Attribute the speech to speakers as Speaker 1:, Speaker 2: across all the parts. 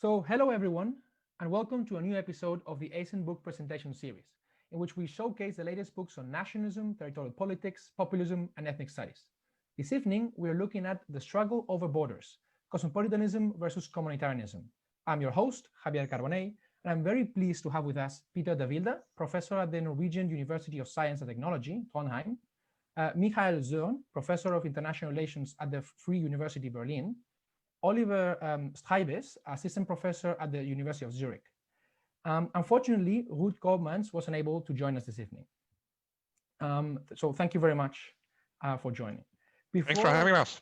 Speaker 1: So hello everyone, and welcome to a new episode of the ASEN book presentation series, in which we showcase the latest books on nationalism, territorial politics, populism, and ethnic studies. This evening, we are looking at The Struggle Over Borders, Cosmopolitanism versus Communitarianism. I'm your host, Javier Carbonell, and I'm very pleased to have with us Pieter de Wilde, professor at the Norwegian University of Science and Technology, Trondheim, Michael Zürn, professor of international relations at the Free University Berlin, Oliver Strijbis, assistant professor at the University of Zurich. Unfortunately, Ruud Koopmans was unable to join us this evening. So thank you very much for joining.
Speaker 2: Thanks for having us.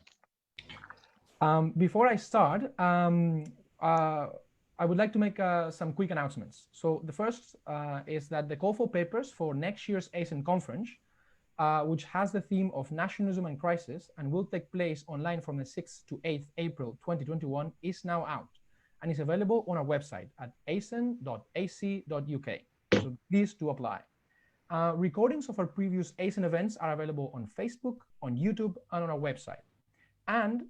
Speaker 1: Before I start, I would like to make some quick announcements. So the first is that the call for papers for next year's ASEN conference, which has the theme of nationalism and crisis and will take place online from the 6th to 8th April 2021, is now out and is available on our website at asen.ac.uk. So please do apply. Recordings of our previous ASEN events are available on Facebook, on YouTube, and on our website. And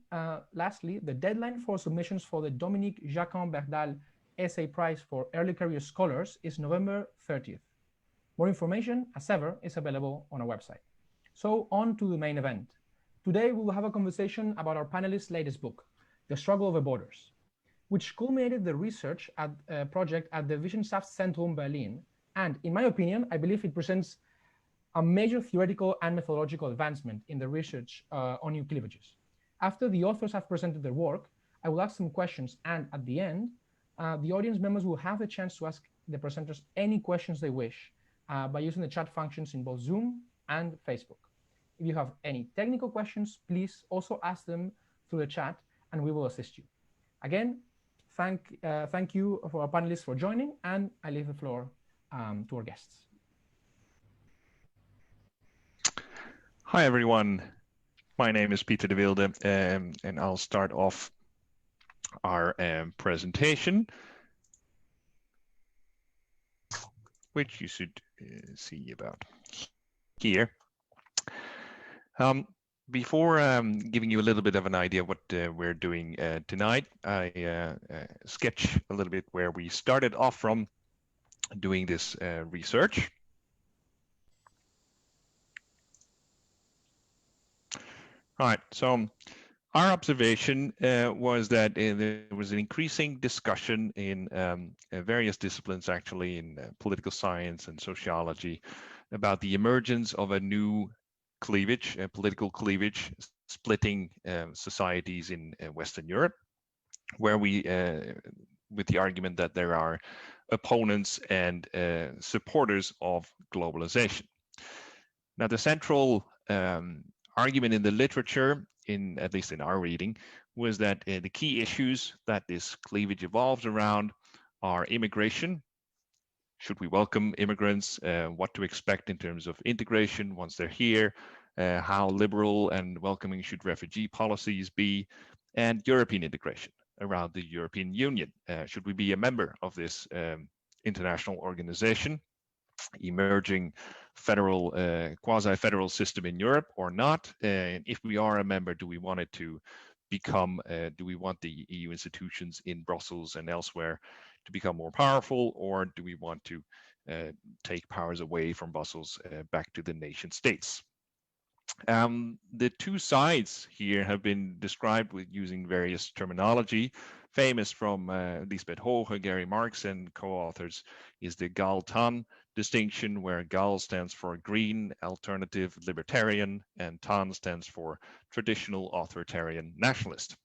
Speaker 1: lastly, the deadline for submissions for the Dominique Jacquin-Berdal Essay Prize for Early Career Scholars is November 30th. More information, as ever, is available on our website. So on to the main event. Today, we will have a conversation about our panelists' latest book, The Struggle Over Borders, which culminated the research project at the Wissenschaftszentrum Berlin. And in my opinion, I believe it presents a major theoretical and methodological advancement in the research on new cleavages. After the authors have presented their work, I will ask some questions, and at the end, the audience members will have the chance to ask the presenters any questions they wish by using the chat functions in both Zoom and Facebook. If you have any technical questions, please also ask them through the chat and we will assist you. Again, thank you for our panelists for joining, and I leave the floor to our guests.
Speaker 2: Hi everyone, my name is Pieter de Wilde, and I'll start off our presentation, which you should see about here. Before giving you a little bit of an idea of what we're doing tonight, I sketch a little bit where we started off from doing this research. All right, so our observation was that there was an increasing discussion in various disciplines, actually in political science and sociology, about the emergence of a new cleavage, political cleavage, splitting societies in Western Europe, where we, with the argument that there are opponents and supporters of globalization. Now, the central argument in the literature, at least in our reading, was that the key issues that this cleavage evolves around are immigration. Should we welcome immigrants? What to expect in terms of integration once they're here? How liberal and welcoming should refugee policies be? And European integration around the European Union. Should we be a member of this international organization, emerging federal, quasi-federal system in Europe or not? And if we are a member, do we want it to become, do we want the EU institutions in Brussels and elsewhere to become more powerful, or do we want to take powers away from Brussels back to the nation states? The two sides here have been described with using various terminology. Famous from Lisbeth Hoge, Gary Marx, and co-authors is the Gal-Tan distinction, where Gal stands for green, alternative, libertarian, and Tan stands for traditional, authoritarian, nationalist.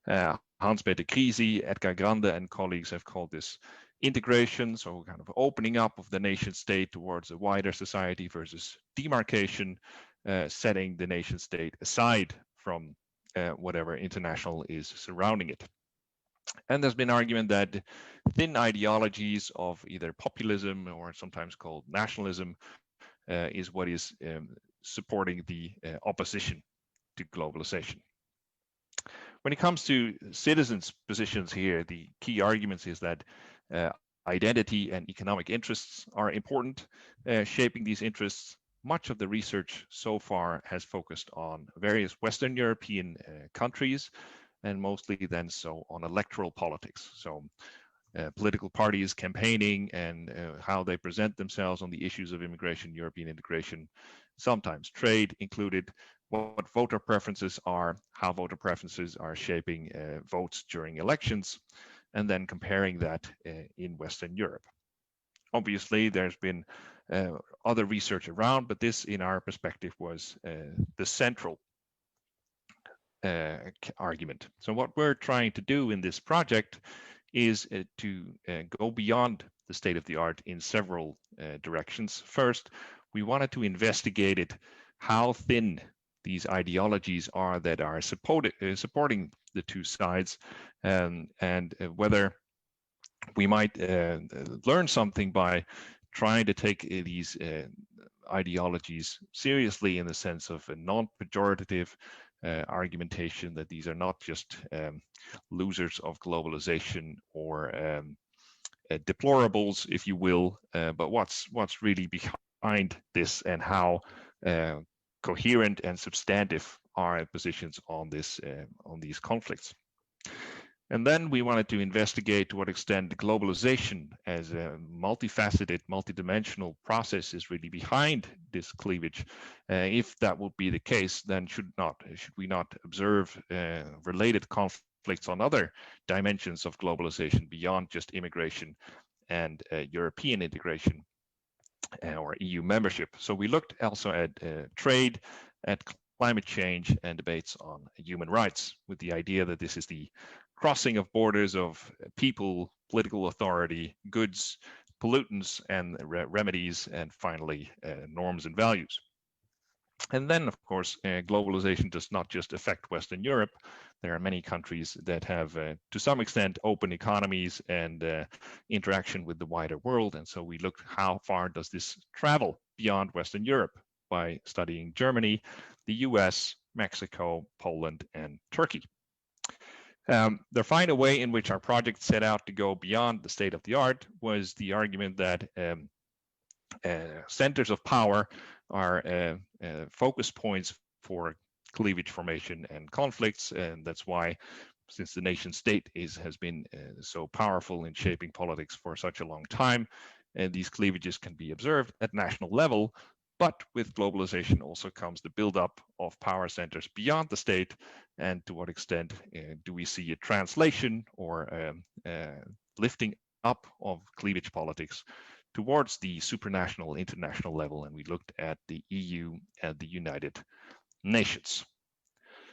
Speaker 2: Hans-Peter Krisi, Edgar Grande, and colleagues have called this integration, so kind of opening up of the nation state towards a wider society, versus demarcation, setting the nation state aside from whatever international is surrounding it. And there's been argument that thin ideologies of either populism or sometimes called nationalism is what is supporting the opposition to globalization. When it comes to citizens' positions here, the key arguments is that identity and economic interests are important, shaping these interests. Much of the research so far has focused on various Western European countries, and mostly then so on electoral politics. So political parties campaigning and how they present themselves on the issues of immigration, European integration, sometimes trade included, what voter preferences are, how voter preferences are shaping votes during elections, and then comparing that in Western Europe. Obviously, there's been other research around, but this, in our perspective, was the central argument. So what we're trying to do in this project is to go beyond the state of the art in several directions. First, we wanted to investigate it, how thin these ideologies are that are supporting the two sides, and whether we might learn something by trying to take these ideologies seriously in the sense of a non-pejorative argumentation, that these are not just losers of globalization or deplorables, if you will, but what's really behind this, and how coherent and substantive are positions on this on these conflicts. And then we wanted to investigate to what extent globalization as a multifaceted, multidimensional process is really behind this cleavage. If that would be the case, then should we not observe related conflicts on other dimensions of globalization beyond just immigration and European integration or EU membership? So we looked also at trade, at climate change, and debates on human rights, with the idea that this is the crossing of borders of people, political authority, goods, pollutants, and remedies, and finally norms and values. And then, of course, globalization does not just affect Western Europe. There are many countries that have, to some extent, open economies and interaction with the wider world. And so we looked, how far does this travel beyond Western Europe, by studying Germany, the US, Mexico, Poland, and Turkey. The final way in which our project set out to go beyond the state of the art was the argument that centers of power are focus points for cleavage formation and conflicts, and that's why, since the nation state has been so powerful in shaping politics for such a long time, these cleavages can be observed at national level. But with globalization also comes the buildup of power centers beyond the state, and to what extent do we see a translation or lifting up of cleavage politics towards the supranational, international level? And we looked at the EU and the United Nations.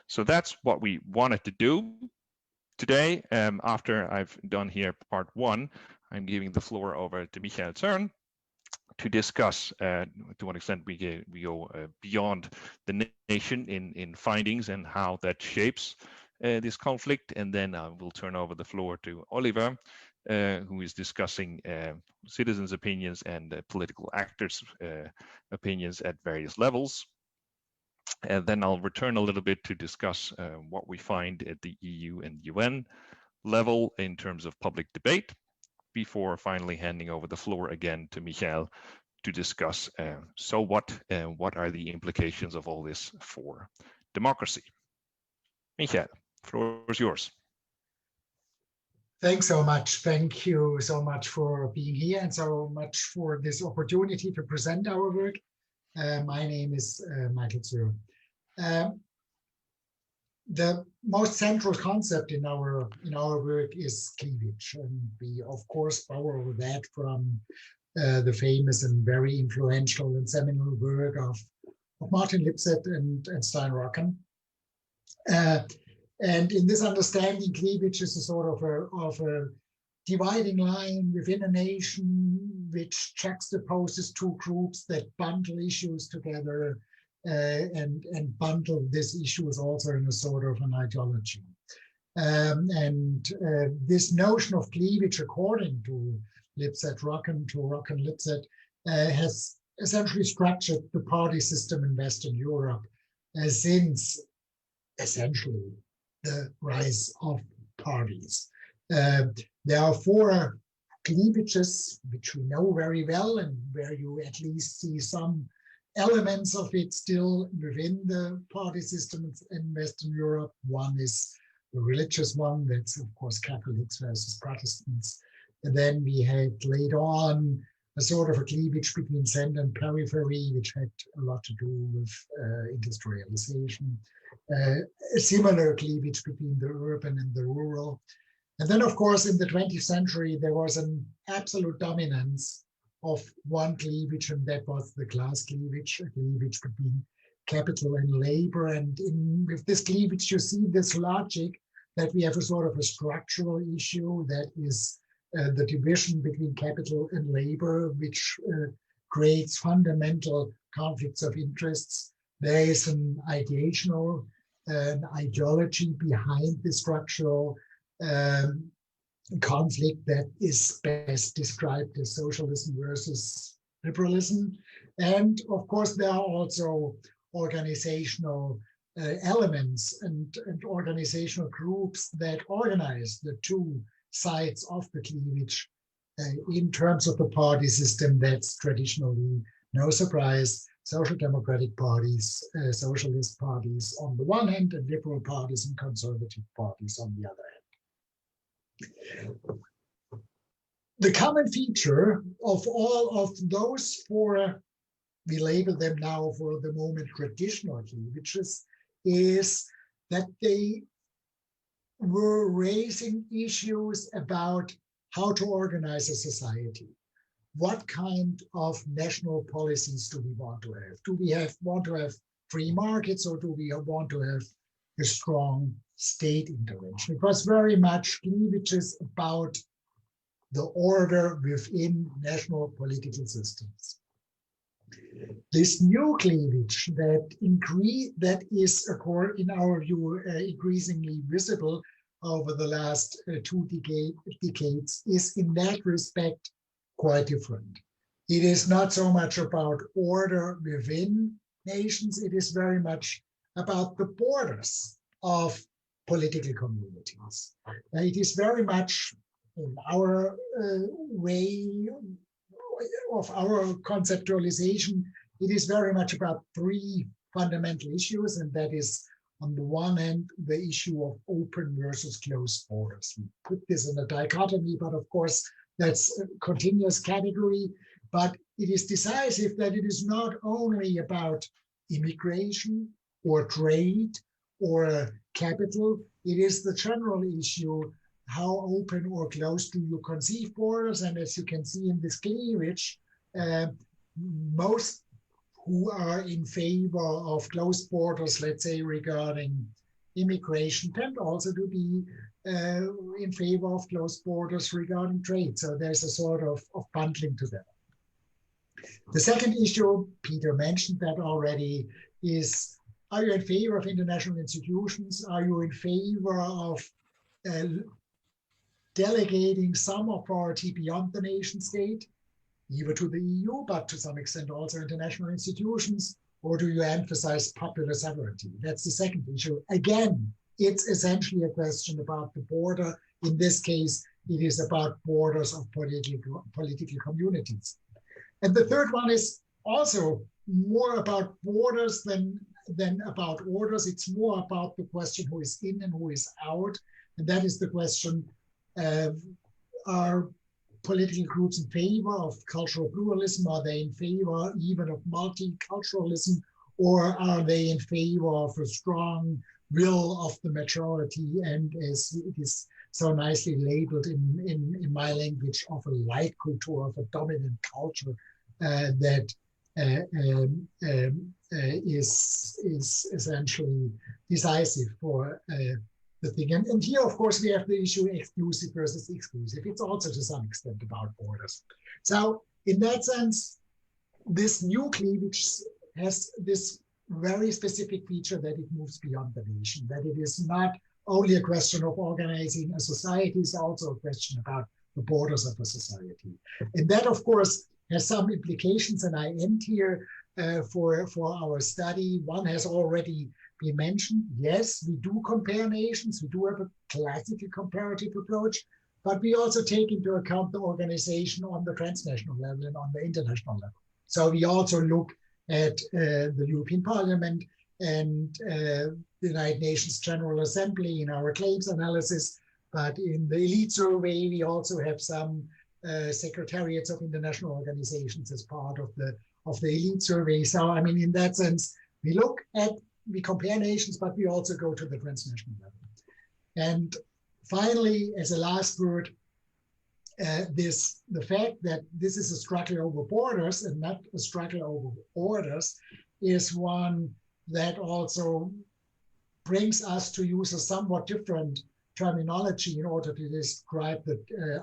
Speaker 2: So that's what we wanted to do today. After I've done here part one, I'm giving the floor over to Michael Zürn to discuss to what extent we go beyond the nation in findings and how that shapes this conflict. And then I will turn over the floor to Oliver, who is discussing citizens' opinions and political actors' opinions at various levels. And then I'll return a little bit to discuss what we find at the EU and UN level in terms of public debate, before finally handing over the floor again to Michael to discuss so what are the implications of all this for democracy. Michael, the floor is yours.
Speaker 3: Thanks so much. Thank you so much for being here and so much for this opportunity to present our work. My name is Michael Zürn. The most central concept in our work is cleavage, and we of course borrow that from the famous and very influential and seminal work of Martin Lipset and Stein Rocken. And in this understanding, cleavage is a sort of a dividing line within a nation which juxtaposes two groups that bundle issues together. And bundle these issues also in a sort of an ideology. This notion of cleavage, according to Rocken, Lipset, has essentially structured the party system in Western Europe since essentially the rise of parties. There are four cleavages, which we know very well, and where you at least see some elements of it still within the party system in Western Europe. One is the religious one, that's of course Catholics versus Protestants. And then we had later on a sort of a cleavage between center and periphery, which had a lot to do with industrialization. A similar cleavage between the urban and the rural. And then, of course, in the 20th century, there was an absolute dominance of one cleavage, and that was the class cleavage, a cleavage between capital and labor. And with this cleavage, you see this logic that we have a sort of a structural issue that is the division between capital and labor, which creates fundamental conflicts of interests. There is an ideology behind the structural conflict that is best described as socialism versus liberalism. And of course, there are also organizational elements and organizational groups that organize the two sides of the cleavage in terms of the party system. That's traditionally, no surprise, social democratic parties, socialist parties on the one hand, and liberal parties and conservative parties on the other hand. The common feature of all of those four, we label them now for the moment traditional cleavages, is that they were raising issues about how to organize a society. What kind of national policies do we want to have? Do we want to have free markets, or do we want to have a strong state intervention? It was very much cleavages about the order within national political systems. This new cleavage that is, in our view, increasingly visible over the last two decades is in that respect quite different. It is not so much about order within nations, it is very much about the borders of political communities. It is very much in our way of our conceptualization, it is very much about three fundamental issues, and that is, on the one hand, the issue of open versus closed borders. We put this in a dichotomy, but of course, that's a continuous category. But it is decisive that it is not only about immigration or trade or capital, it is the general issue: how open or closed do you conceive borders? And as you can see in this cleavage, most who are in favor of closed borders, let's say regarding immigration, tend also to be in favor of closed borders regarding trade. So there's a sort of bundling to that. The second issue, Peter mentioned that already, is: are you in favor of international institutions? Are you in favor of delegating some authority beyond the nation state, either to the EU, but to some extent also international institutions? Or do you emphasize popular sovereignty? That's the second issue. Again, it's essentially a question about the border. In this case, it is about borders of political communities. And the third one is also more about borders than about orders. It's more about the question who is in and who is out. And that is the question: are political groups in favor of cultural pluralism? Are they in favor even of multiculturalism? Or are they in favor of a strong will of the majority, and as it is so nicely labeled in my language, of a light culture, of a dominant culture that is essentially decisive for the thing. And here, of course, we have the issue exclusive versus exclusive. It's also to some extent about borders. So in that sense, this new cleavage has this very specific feature that it moves beyond the nation, that it is not only a question of organizing a society, it's also a question about the borders of a society. And that, of course, has some implications, and I end here for our study. One has already been mentioned. Yes, we do compare nations. We do have a classical comparative approach, but we also take into account the organization on the transnational level and on the international level. So we also look at the European Parliament and the United Nations General Assembly in our claims analysis. But in the elite survey, we also have some secretariats of international organizations as part of the elite survey. So, I mean, in that sense, we compare nations, but we also go to the transnational level. And finally, as a last word, the fact that this is a struggle over borders and not a struggle over orders is one that also brings us to use a somewhat different terminology in order to describe the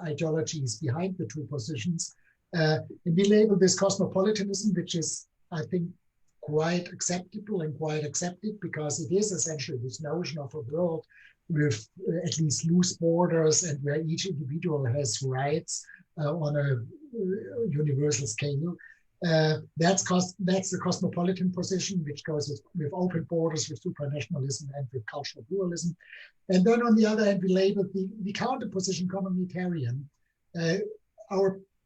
Speaker 3: ideologies behind the two positions. And we label this cosmopolitanism, which is, I think, quite acceptable and quite accepted, because it is essentially this notion of a world with at least loose borders and where each individual has rights on a universal scale. That's the cosmopolitan position, which goes with open borders, with supranationalism, and with cultural pluralism. And then on the other hand, we label the counter position communitarian.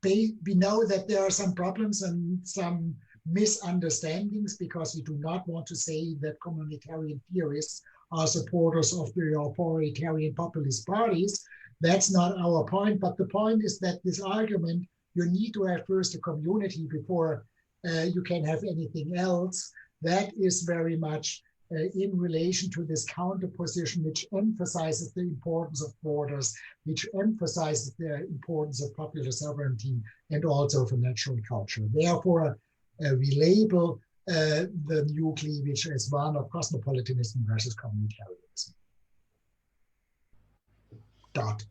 Speaker 3: We know that there are some problems and some misunderstandings, because we do not want to say that communitarian theorists are supporters of the authoritarian populist parties. That's not our point, but the point is that this argument, you need to have first a community before you can have anything else. That is very much in relation to this counter position, which emphasizes the importance of borders, which emphasizes the importance of popular sovereignty and also for natural culture. Therefore, we label the new cleavage as one of cosmopolitanism versus communitarianism. Dot.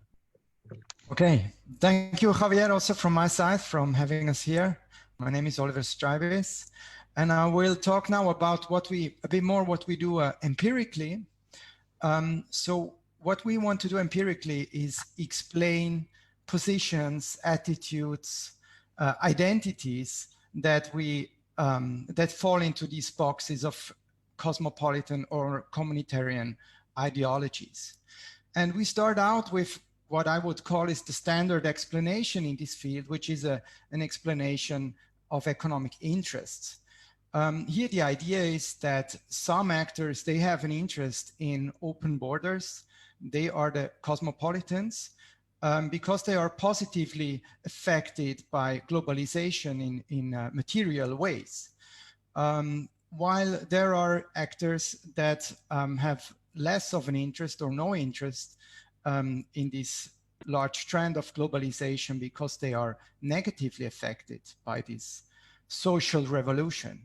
Speaker 4: Okay, thank you, Javier, also from my side, from having us here. My name is Oliver Strijbis, and I will talk now about a bit more what we do empirically. So what we want to do empirically is explain positions, attitudes, identities that that fall into these boxes of cosmopolitan or communitarian ideologies. And we start out with what I would call is the standard explanation in this field, which is an explanation of economic interests. Here, the idea is that some actors, they have an interest in open borders. They are the cosmopolitans because they are positively affected by globalization in material ways. While there are actors that have less of an interest or no interest in this large trend of globalization because they are negatively affected by this social revolution.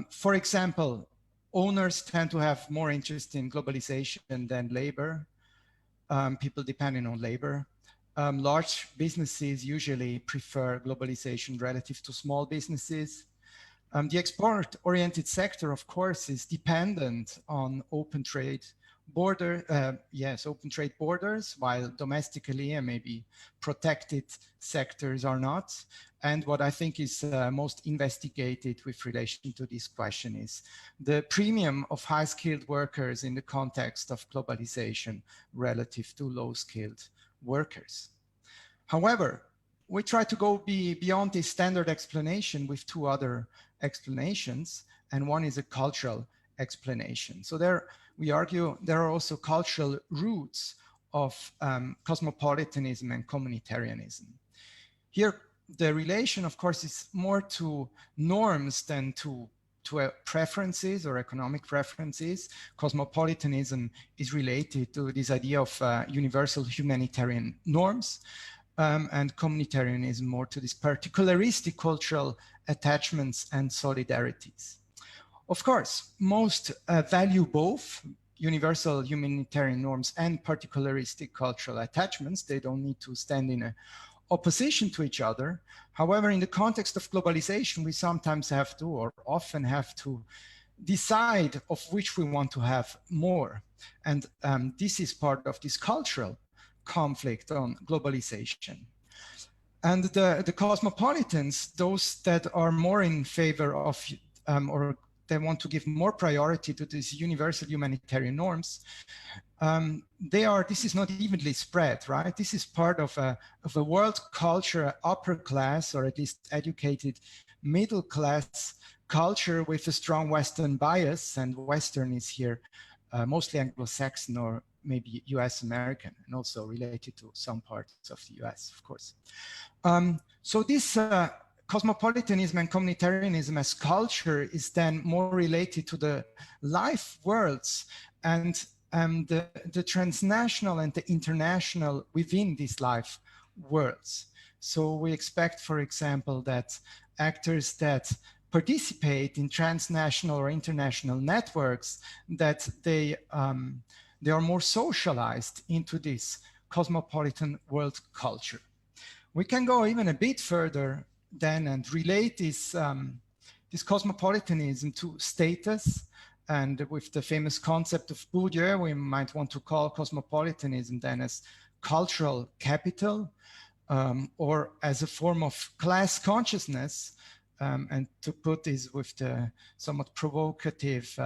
Speaker 4: For example, owners tend to have more interest in globalization than labor, people depending on labor. Large businesses usually prefer globalization relative to small businesses. The export-oriented sector, of course, is dependent on open trade open trade borders, while domestically and maybe protected sectors are not. And what I think is most investigated with relation to this question is the premium of high-skilled workers in the context of globalization relative to low-skilled workers. However, we try to go beyond this standard explanation with two other explanations, and one is a cultural explanation. So we argue there are also cultural roots of cosmopolitanism and communitarianism. Here, the relation, of course, is more to norms than to preferences or economic preferences. Cosmopolitanism is related to this idea of universal humanitarian norms, and communitarianism more to these particularistic cultural attachments and solidarities. Of course, most value both universal humanitarian norms and particularistic cultural attachments. They don't need to stand in opposition to each other. However, in the context of globalization, we sometimes have to, or often have to, decide of which we want to have more. And this is part of this cultural conflict on globalization. And the cosmopolitans, those that are more in favor of or they want to give more priority to these universal humanitarian norms, this is not evenly spread, right? This is part of a world culture, upper class, or at least educated middle class culture with a strong Western bias, and Western is here mostly Anglo-Saxon or maybe US American, and also related to some parts of the US, of course. So this cosmopolitanism and communitarianism as culture is then more related to the life worlds and the transnational and the international within these life worlds. So we expect, for example, that actors that participate in transnational or international networks, that they are more socialized into this cosmopolitan world culture. We can go even a bit further then and relate this, this cosmopolitanism to status. And with the famous concept of Bourdieu, we might want to call cosmopolitanism then as cultural capital, or as a form of class consciousness. And to put this with the somewhat provocative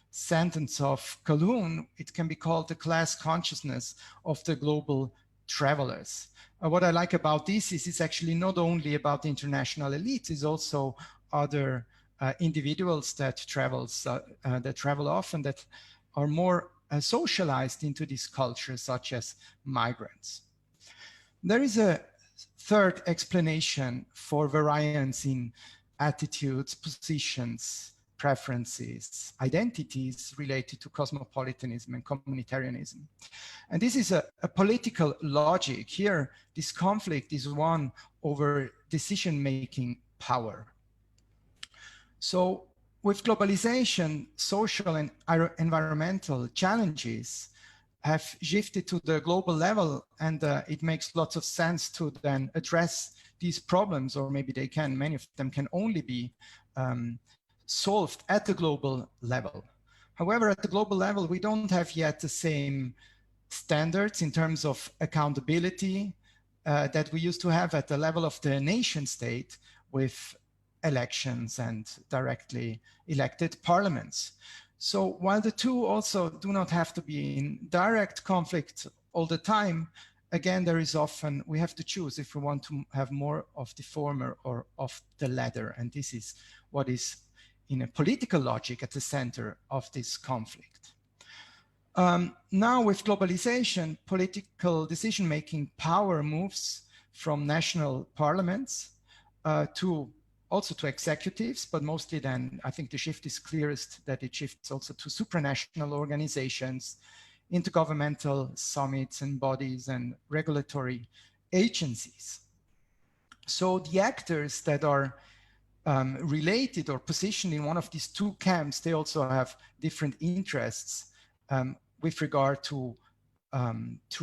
Speaker 4: sentence of Calhoun, it can be called the class consciousness of the global travelers. What I like about this is it's actually not only about the international elites, it's also other individuals that travel often, that are more socialized into this culture, such as migrants. There is a third explanation for variance in attitudes, positions, preferences, identities related to cosmopolitanism and communitarianism. And this is a political logic. Here, this conflict is one over decision-making power. So with globalization, social and environmental challenges have shifted to the global level, and it makes lots of sense to then address these problems, or maybe they can, many of them can only be solved at the global level. However, at the global level, we don't have yet the same standards in terms of accountability that we used to have at the level of the nation state with elections and directly elected parliaments. So while the two also do not have to be in direct conflict all the time, again, there is often, we have to choose if we want to have more of the former or of the latter. And this is what is in a political logic at the center of this conflict. Now with globalization, political decision-making power moves from national parliaments to also to executives, but mostly then I think the shift is clearest that it shifts also to supranational organizations, intergovernmental summits and bodies and regulatory agencies. So the actors that are related or positioned in one of these two camps, they also have different interests with regard to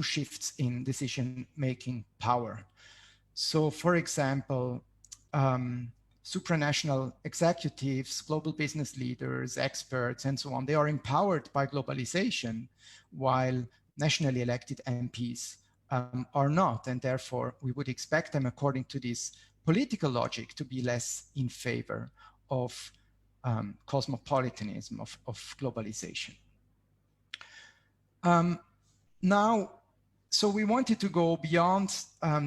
Speaker 4: shifts in decision-making power. So for example, supranational executives, global business leaders, experts, and so on, they are empowered by globalization, while nationally elected MPs are not. And therefore, we would expect them, according to this political logic, to be less in favor of cosmopolitanism, of globalization. Now, so we wanted to go beyond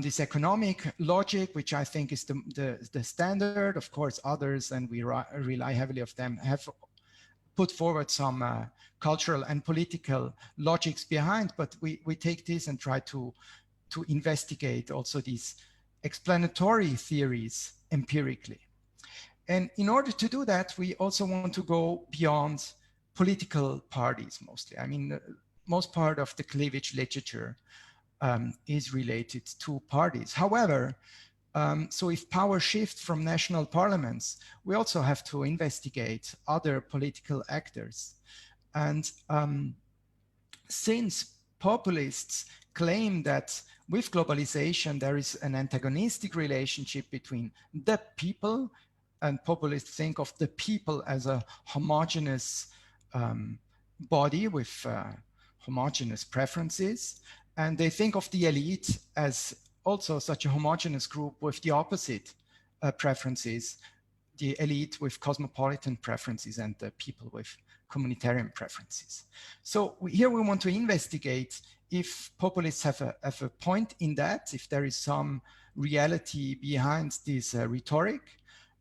Speaker 4: this economic logic, which I think is the standard. Of course, others, and we rely heavily on them, have put forward some cultural and political logics behind, but we take this and try to investigate also these explanatory theories empirically. And in order to do that, we also want to go beyond political parties mostly. I mean, most part of the cleavage literature is related to parties. However, so if power shifts from national parliaments, we also have to investigate other political actors. And since populists claim that with globalization, there is an antagonistic relationship between the people, and populists think of the people as a homogeneous body with homogeneous preferences. And they think of the elite as also such a homogeneous group with the opposite preferences. the elite with cosmopolitan preferences and the people with communitarian preferences. So here we want to investigate if populists have a point in that, if there is some reality behind this rhetoric,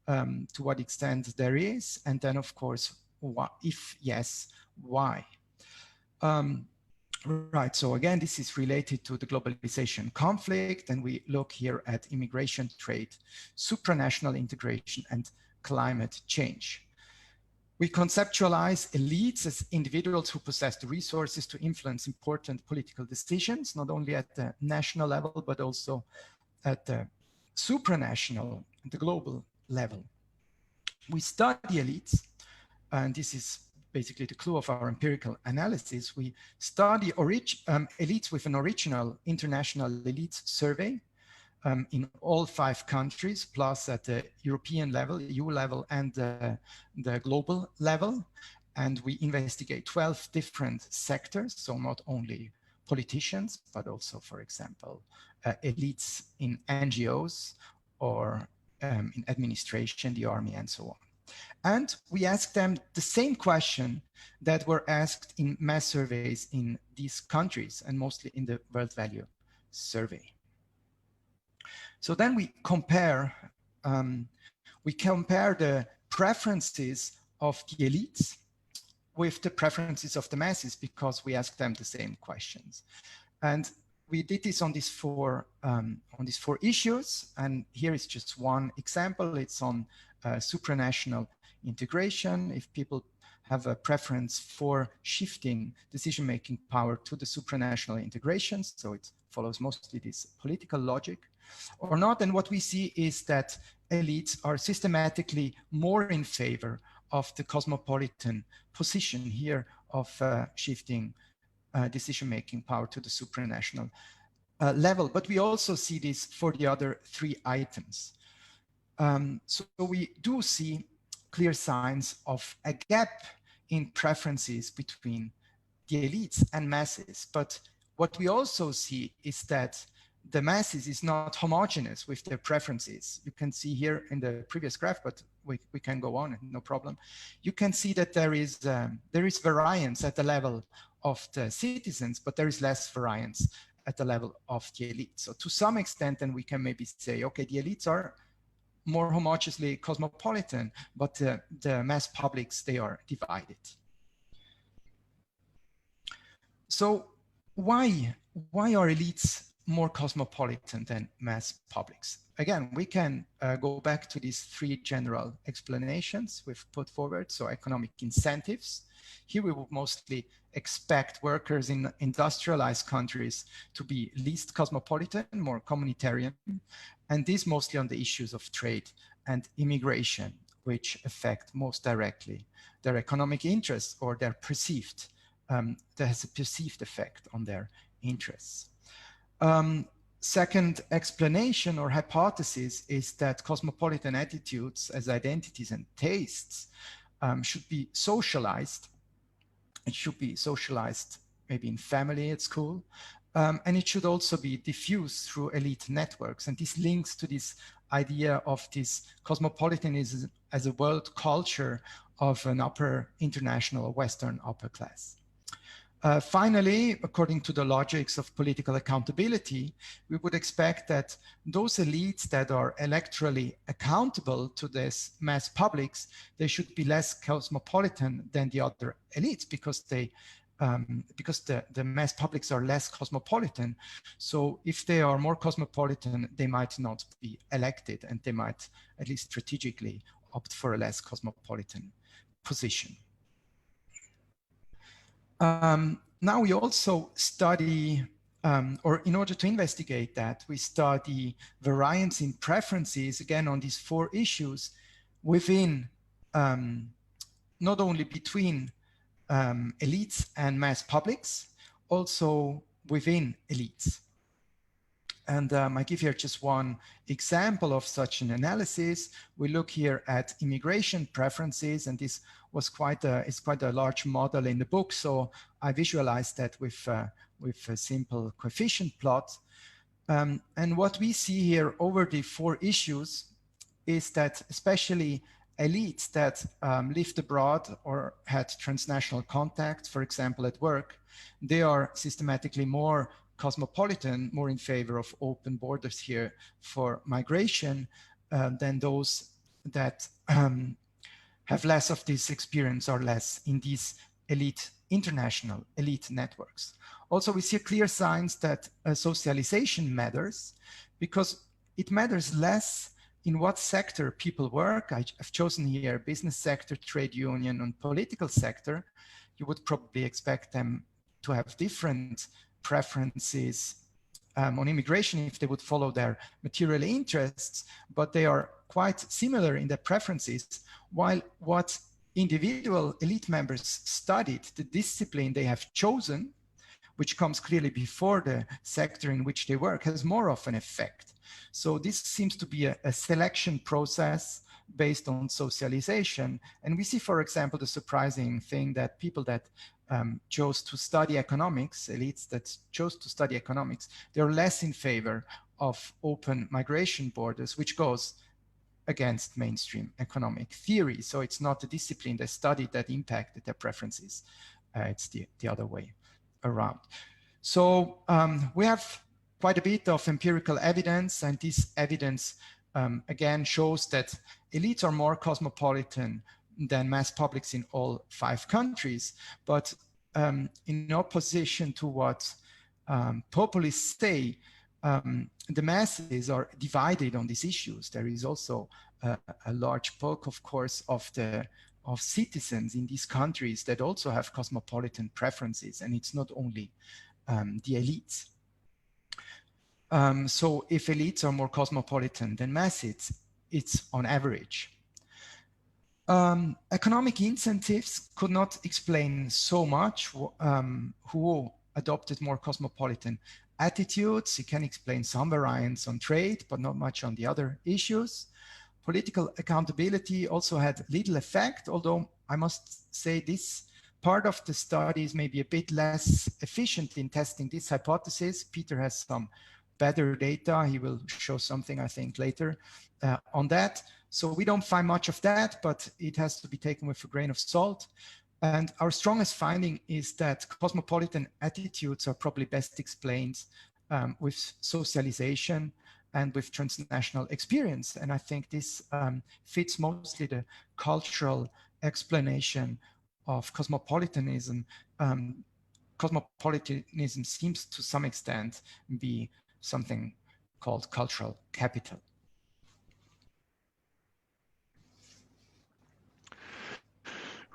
Speaker 4: to what extent there is, and then of course, if yes, why? Right, so again, this is related to the globalization conflict, and we look here at immigration, trade, supranational integration, and climate change. We conceptualize elites as individuals who possess the resources to influence important political decisions, not only at the national level, but also at the supranational, the global level. We study elites, and this is basically the clue of our empirical analysis. We study elites with an original international elites survey in all 5 countries, plus at the European level, EU level, and the global level. And we investigate 12 different sectors, so not only politicians, but also, for example, elites in NGOs or in administration, the army, and so on. And we ask them the same question that were asked in mass surveys in these countries, and mostly in the World Value Survey. So then we compare the preferences of the elites with the preferences of the masses, because we ask them the same questions. And we did this on these four issues, and here is just one example. It's on supranational integration. If people have a preference for shifting decision-making power to the supranational integrations, so it follows mostly this political logic or not, and what we see is that elites are systematically more in favor of the cosmopolitan position here of shifting decision-making power to the supranational level. But we also see this for the other 3 items. So we do see clear signs of a gap in preferences between the elites and masses. But what we also see is that the masses is not homogeneous with their preferences. You can see here in the previous graph, but we can go on, no problem. You can see that there is variance at the level of the citizens, but there is less variance at the level of the elite. So to some extent, then we can maybe say, okay, the elites are more homogeneously cosmopolitan, but the mass publics, they are divided. So why are elites more cosmopolitan than mass publics? Again, we can go back to these 3 general explanations we've put forward. So economic incentives. Here we would mostly expect workers in industrialized countries to be least cosmopolitan, more communitarian, and this mostly on the issues of trade and immigration, which affect most directly their economic interests, or their perceived, that has a perceived effect on their interests. Second explanation or hypothesis is that cosmopolitan attitudes as identities and tastes should be socialized. It should be socialized maybe in family, at school, and it should also be diffused through elite networks. And this links to this idea of this cosmopolitanism as a world culture of an upper international Western upper class. Finally, according to the logics of political accountability, we would expect that those elites that are electorally accountable to this mass publics, they should be less cosmopolitan than the other elites, because they because the mass publics are less cosmopolitan. So if they are more cosmopolitan, they might not be elected, and they might, at least strategically, opt for a less cosmopolitan position. Now we also study, or in order to investigate that, we study variance in preferences, again, on these 4 issues within, not only between elites and mass publics, also within elites. And I give here just one example of such an analysis. We look here at immigration preferences, and this was quite a large model in the book. So I visualized that with a simple coefficient plot. And what we see here over the 4 issues is that especially elites that lived abroad or had transnational contacts, for example, at work, they are systematically more cosmopolitan, more in favor of open borders here for migration than those that have less of this experience or less in these international elite networks. Also, we see clear signs that socialization matters, because it matters less in what sector people work. I've chosen here business sector, trade union, and political sector. You would probably expect them to have different preferences on immigration if they would follow their material interests, but they are quite similar in their preferences, while what individual elite members studied, the discipline they have chosen, which comes clearly before the sector in which they work, has more of an effect. So this seems to be a selection process based on socialization. And we see, for example, the surprising thing that people that chose to study economics, elites that chose to study economics, they're less in favor of open migration borders, which goes against mainstream economic theory. So it's not the discipline they studied that impacted their preferences. It's the other way around. So we have quite a bit of empirical evidence, and this evidence again shows that elites are more cosmopolitan than mass publics in all 5 countries. But in opposition to what populists say, the masses are divided on these issues. There is also a large bulk, of course, of citizens in these countries that also have cosmopolitan preferences, and it's not only the elites. So if elites are more cosmopolitan than masses, it's on average. Economic incentives could not explain so much who adopted more cosmopolitan attitudes. It can explain some variance on trade, but not much on the other issues. Political accountability also had little effect, although I must say this part of the study is maybe a bit less efficient in testing this hypothesis. Peter has some better data. He will show something, I think, later on that. So we don't find much of that, but it has to be taken with a grain of salt. And our strongest finding is that cosmopolitan attitudes are probably best explained with socialization and with transnational experience. And I think this fits mostly the cultural explanation of cosmopolitanism. Cosmopolitanism seems to some extent be something called cultural capital.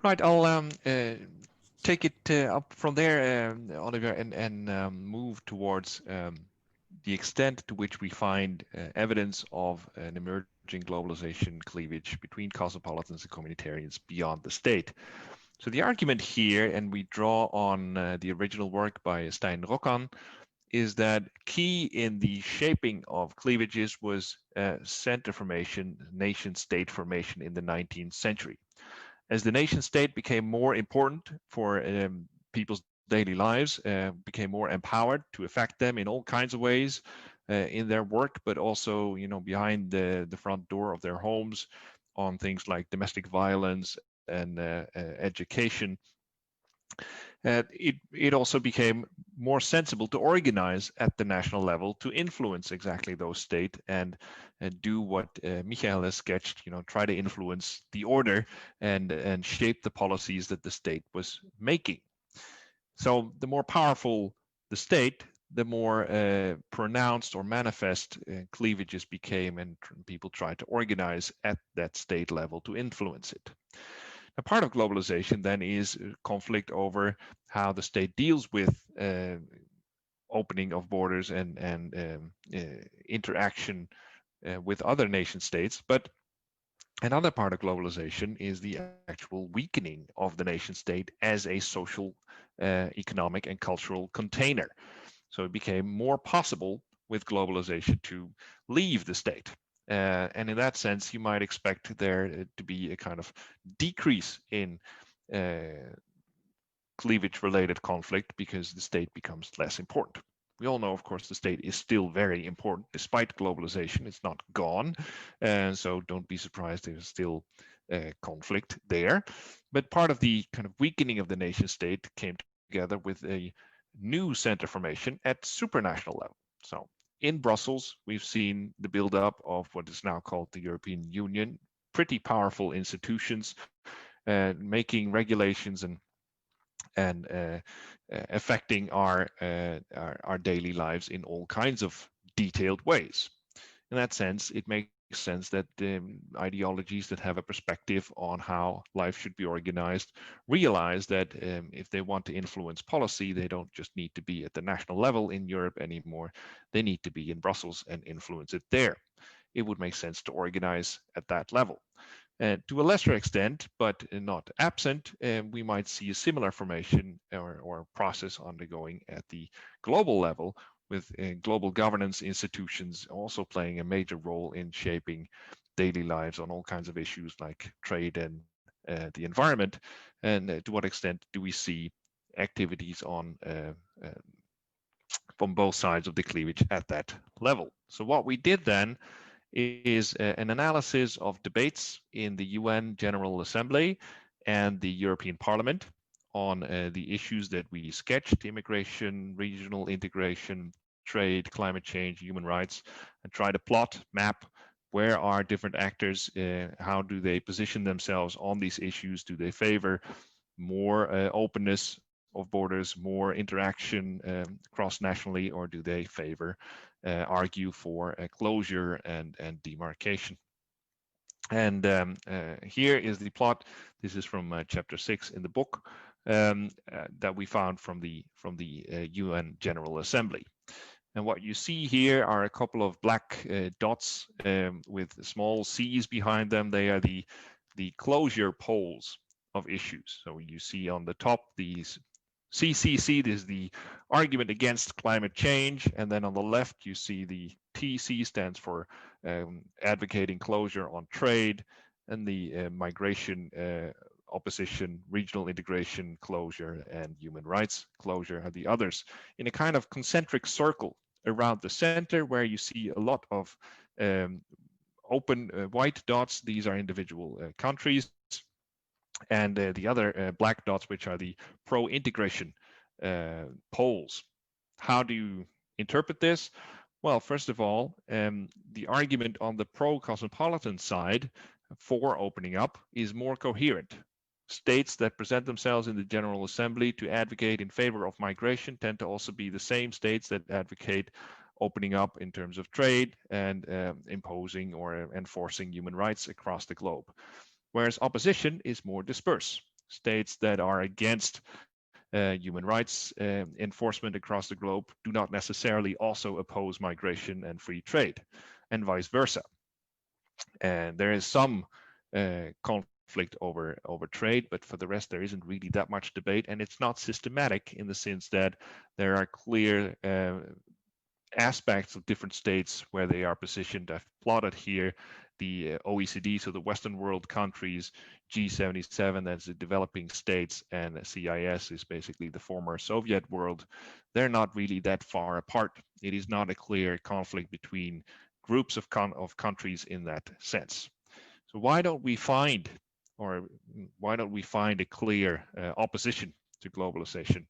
Speaker 2: Right, I'll take it up from there, Oliver, and move towards the extent to which we find evidence of an emerging globalization cleavage between cosmopolitans and communitarians beyond the state. So the argument here, and we draw on the original work by Stein Rokkan, is that key in the shaping of cleavages was center formation, nation-state formation in the 19th century. As the nation state became more important for people's daily lives, became more empowered to affect them in all kinds of ways in their work, but also, behind the front door of their homes on things like domestic violence and education. It also became more sensible to organize at the national level to influence exactly those state and do what Michael has sketched, try to influence the order and shape the policies that the state was making. So the more powerful the state, the more pronounced or manifest cleavages became, and people tried to organize at that state level to influence it. A part of globalization then is conflict over how the state deals with opening of borders and interaction with other nation states. But another part of globalization is the actual weakening of the nation state as a social, economic, and cultural container. So it became more possible with globalization to leave the state. And in that sense, you might expect there to be a kind of decrease in cleavage-related conflict because the state becomes less important. We all know, of course, the state is still very important despite globalization. It's not gone. And so don't be surprised, there's still conflict there. But part of the kind of weakening of the nation state came together with a new center formation at supranational level. So in Brussels, we've seen the buildup of what is now called the European Union, pretty powerful institutions, making regulations and affecting our daily lives in all kinds of detailed ways. In that sense, it makes sense that ideologies that have a perspective on how life should be organized realize that if they want to influence policy, they don't just need to be at the national level in Europe anymore. They need to be in Brussels and influence it there. It would make sense to organize at that level. To a lesser extent, but not absent, we might see a similar formation or process undergoing at the global level, with global governance institutions also playing a major role in shaping daily lives on all kinds of issues like trade and the environment. And to what extent do we see activities on from both sides of the cleavage at that level? So what we did then is an analysis of debates in the UN General Assembly and the European Parliament on the issues that we sketched: immigration, regional integration, trade, climate change, human rights, and try to plot, map where are different actors, how do they position themselves on these issues? Do they favor more openness of borders, more interaction cross-nationally, or do they favor argue for a closure and demarcation? And here is the plot. This is from chapter 6 in the book that we found from the UN General Assembly. And what you see here are a couple of black dots with small C's behind them. They are the closure poles of issues. So you see on the top these CCC, this is the argument against climate change, and then on the left you see the TC stands for advocating closure on trade, and the migration opposition, regional integration, closure, and human rights closure are the others, in a kind of concentric circle around the center where you see a lot of open white dots. These are individual countries. And the other black dots, which are the pro-integration poles. How do you interpret this? Well, first of all, the argument on the pro-cosmopolitan side for opening up is more coherent. States that present themselves in the General Assembly to advocate in favor of migration tend to also be the same states that advocate opening up in terms of trade and imposing or enforcing human rights across the globe. Whereas opposition is more dispersed. States that are against human rights enforcement across the globe do not necessarily also oppose migration and free trade, and vice versa. And there is some conflict over trade, but for the rest, there isn't really that much debate, and it's not systematic in the sense that there are clear aspects of different states where they are positioned. I've plotted here the OECD, so the Western world countries, G77, that's the developing states, and CIS is basically the former Soviet world. They're not really that far apart. It is not a clear conflict between groups of countries in that sense. So why don't we find a clear opposition to globalization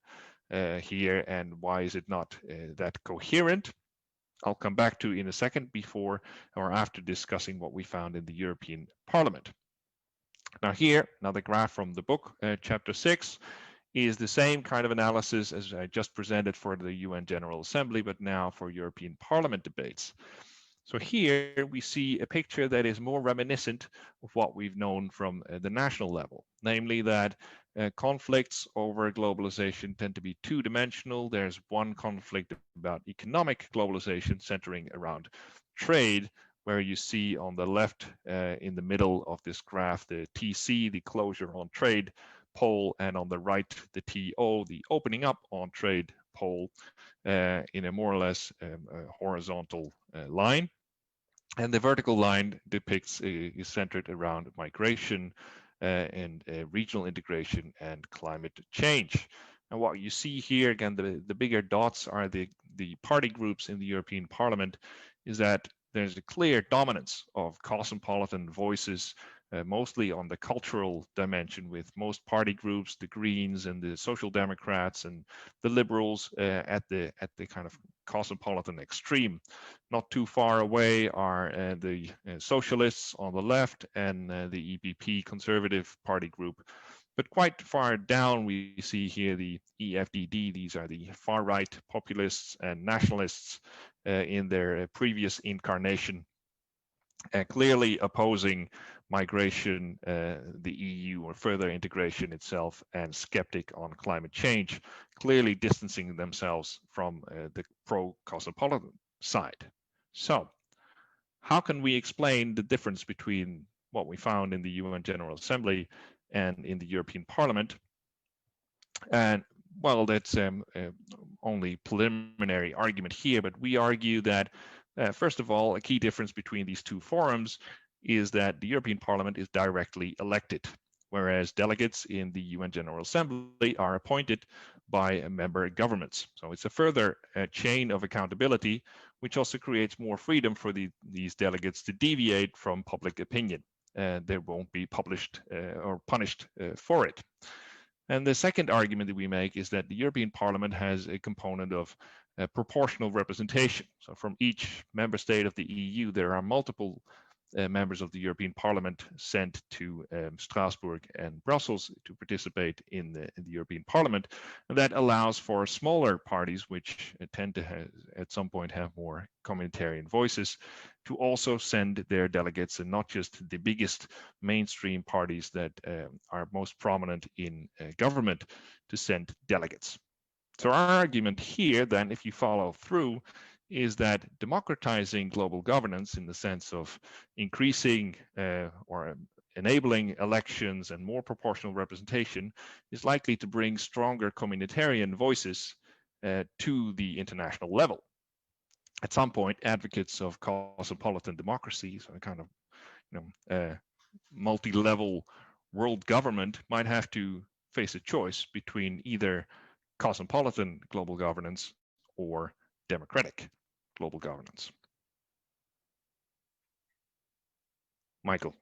Speaker 2: here, and why is it not that coherent? I'll come back to in a second, before or after discussing what we found in the European Parliament. Now here, another graph from the book, chapter 6, is the same kind of analysis as I just presented for the UN General Assembly, but now for European Parliament debates. So here we see a picture that is more reminiscent of what we've known from the national level, namely that conflicts over globalization tend to be two-dimensional. There's one conflict about economic globalization centering around trade, where you see on the left in the middle of this graph the TC, the closure on trade pole, and on the right the TO, the opening up on trade pole, in a more or less horizontal line. And the vertical line depicts is centered around migration and regional integration and climate change. And what you see here, again, the bigger dots are the party groups in the European Parliament, is that there's a clear dominance of cosmopolitan voices mostly on the cultural dimension, with most party groups, the Greens and the Social Democrats and the Liberals at the kind of cosmopolitan extreme. Not too far away are the Socialists on the left and the EPP Conservative Party group. But quite far down, we see here the EFDD. These are the far-right populists and nationalists in their previous incarnation, clearly opposing migration, the EU, or further integration itself, and skeptic on climate change, clearly distancing themselves from the pro-cosmopolitan side. So, how can we explain the difference between what we found in the UN General Assembly and in the European Parliament? And well, that's only preliminary argument here, but we argue that first of all, a key difference between these two forums is that the European Parliament is directly elected, whereas delegates in the UN General Assembly are appointed by member governments. So it's a further chain of accountability, which also creates more freedom for these delegates to deviate from public opinion. They won't be published or punished for it. And the second argument that we make is that the European Parliament has a component of proportional representation. So from each member state of the EU, there are multiple members of the European Parliament sent to Strasbourg and Brussels to participate in the European Parliament. And that allows for smaller parties, which tend to at some point have more communitarian voices, to also send their delegates, and not just the biggest mainstream parties that are most prominent in government, to send delegates. So our argument here, then, if you follow through, is that democratizing global governance in the sense of increasing or enabling elections and more proportional representation is likely to bring stronger communitarian voices to the international level. At some point, advocates of cosmopolitan democracy, so a kind of multi-level world government, might have to face a choice between either cosmopolitan global governance or democratic global governance. Michael.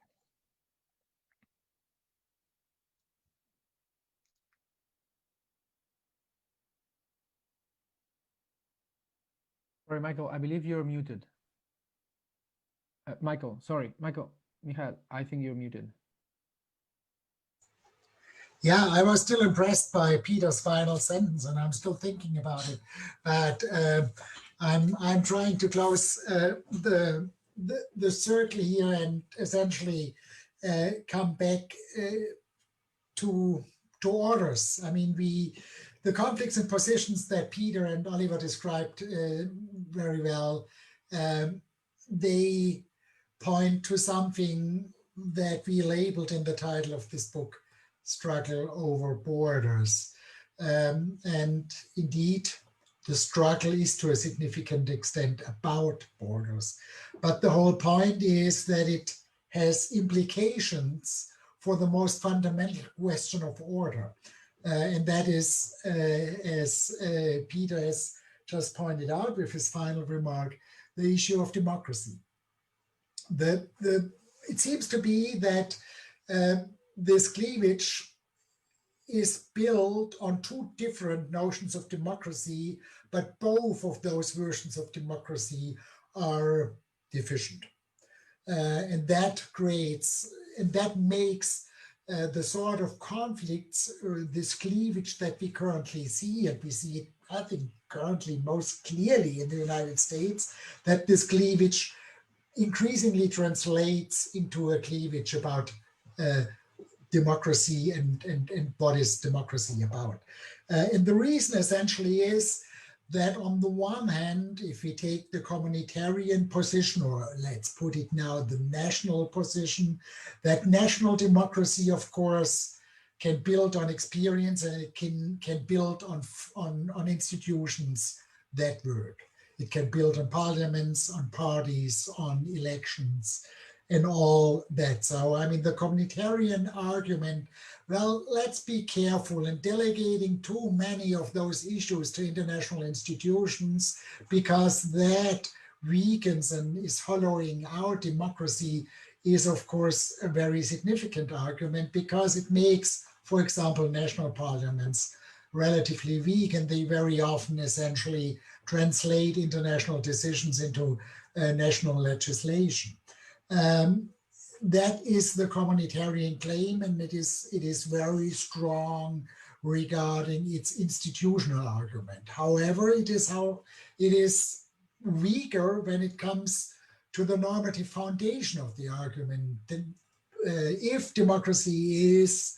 Speaker 1: Sorry, Michael, I believe you're muted. Michael, Michael, I think you're muted.
Speaker 3: Yeah, I was still impressed by Peter's final sentence, and I'm still thinking about it. But I'm trying to close the circle here and essentially come back to orders. I mean, the conflicts and positions that Peter and Oliver described very well, they point to something that we labeled in the title of this book, Struggle Over Borders. And indeed, the struggle is to a significant extent about borders. But the whole point is that it has implications for the most fundamental question of order. And that is, as Peter has just pointed out with his final remark, the issue of democracy. It seems to be that this cleavage is built on two different notions of democracy, but both of those versions of democracy are deficient. And that makes the sort of conflicts, this cleavage that we currently see, and we see it, I think, currently most clearly in the United States, that this cleavage increasingly translates into a cleavage about democracy and what is democracy about. And the reason essentially is that on the one hand, if we take the communitarian position, or let's put it now, the national position, that national democracy, of course, can build on experience, and it can build on institutions that work. It can build on parliaments, on parties, on elections, and all that. So, I mean, the communitarian argument, well, let's be careful in delegating too many of those issues to international institutions, because that weakens and is hollowing out democracy is, of course, a very significant argument because it makes, for example, national parliaments relatively weak, and they very often essentially translate international decisions into national legislation. That is the communitarian claim, and it is very strong regarding its institutional argument. However, it is weaker when it comes to the normative foundation of the argument. If democracy is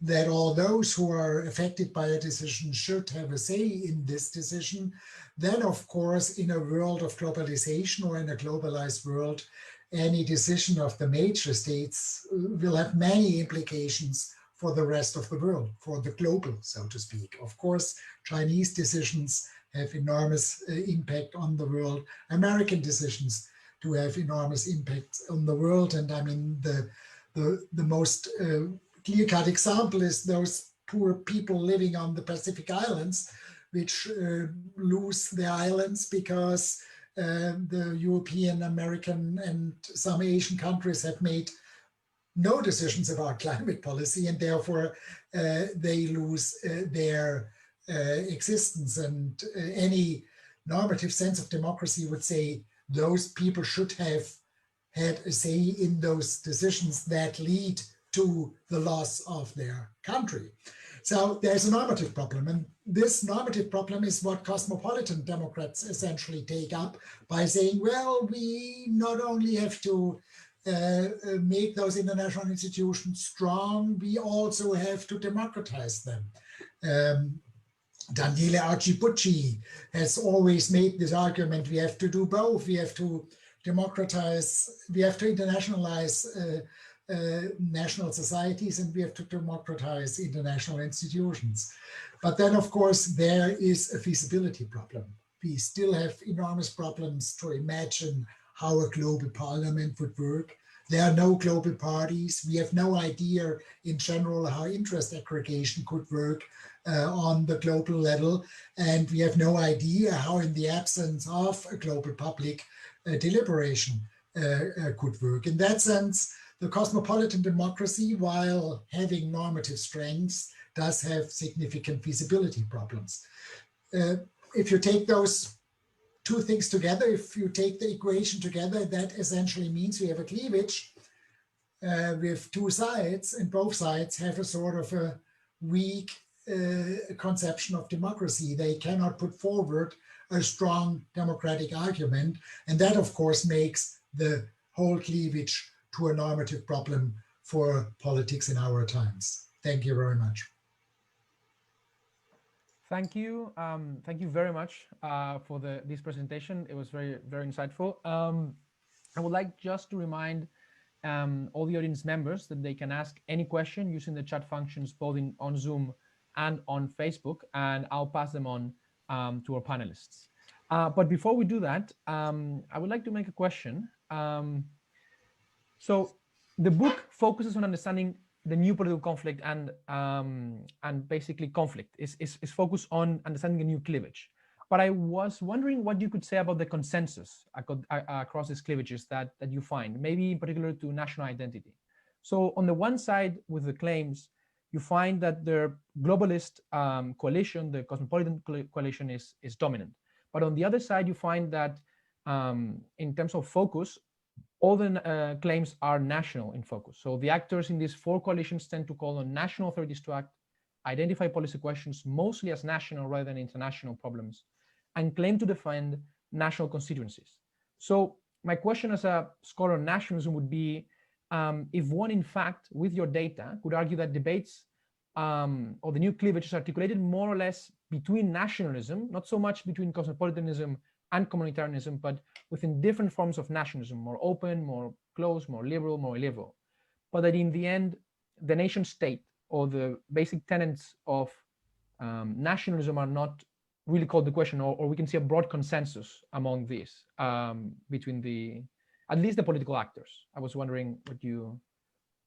Speaker 3: that all those who are affected by a decision should have a say in this decision, then of course, in a world of globalization or in a globalized world, any decision of the major states will have many implications for the rest of the world, for the global, so to speak. Of course, Chinese decisions have enormous impact on the world. American decisions do have enormous impact on the world. And I mean, the most clear-cut example is those poor people living on the Pacific Islands, which lose their islands because the European, American, and some Asian countries have made no decisions about climate policy, and therefore they lose their existence. And any normative sense of democracy would say those people should have had a say in those decisions that lead to the loss of their country. So there's a normative problem, and this normative problem is what cosmopolitan Democrats essentially take up by saying, well, we not only have to make those international institutions strong, we also have to democratize them. Daniele Archibucci has always made this argument, we have to do both. We have to democratize, we have to internationalize national societies, and we have to democratize international institutions. But then, of course, there is a feasibility problem. We still have enormous problems to imagine how a global parliament would work. There are no global parties. We have no idea in general how interest aggregation could work on the global level. And we have no idea how, in the absence of a global public deliberation could work. In that sense, the cosmopolitan democracy, while having normative strengths, does have significant feasibility problems. If you take those two things together, if you take the equation together, that essentially means we have a cleavage with two sides, and both sides have a sort of a weak conception of democracy. They cannot put forward a strong democratic argument, and that, of course, makes the whole cleavage to a normative problem for politics in our times. Thank you very much.
Speaker 1: Thank you. Thank you very much for this presentation. It was very, very insightful. I would like just to remind all the audience members that they can ask any question using the chat functions both on Zoom and on Facebook, and I'll pass them on to our panelists. But before we do that, I would like to make a question. So the book focuses on understanding the new political conflict and basically conflict is focused on understanding a new cleavage. But I was wondering what you could say about the consensus across these cleavages that you find, maybe in particular to national identity. So on the one side, with the claims, you find that the globalist coalition, the Cosmopolitan coalition, is dominant. But on the other side, you find that in terms of focus, all the claims are national in focus. So the actors in these four coalitions tend to call on national authorities to act, identify policy questions mostly as national rather than international problems, and claim to defend national constituencies. So my question as a scholar on nationalism would be, if one, in fact, with your data, could argue that debates or the new cleavage is articulated more or less between nationalism, not so much between cosmopolitanism and communitarianism, but within different forms of nationalism, more open, more closed, more liberal, more illiberal. But that in the end, the nation state or the basic tenets of nationalism are not really called the question, or we can see a broad consensus among these between at least the political actors. I was wondering what you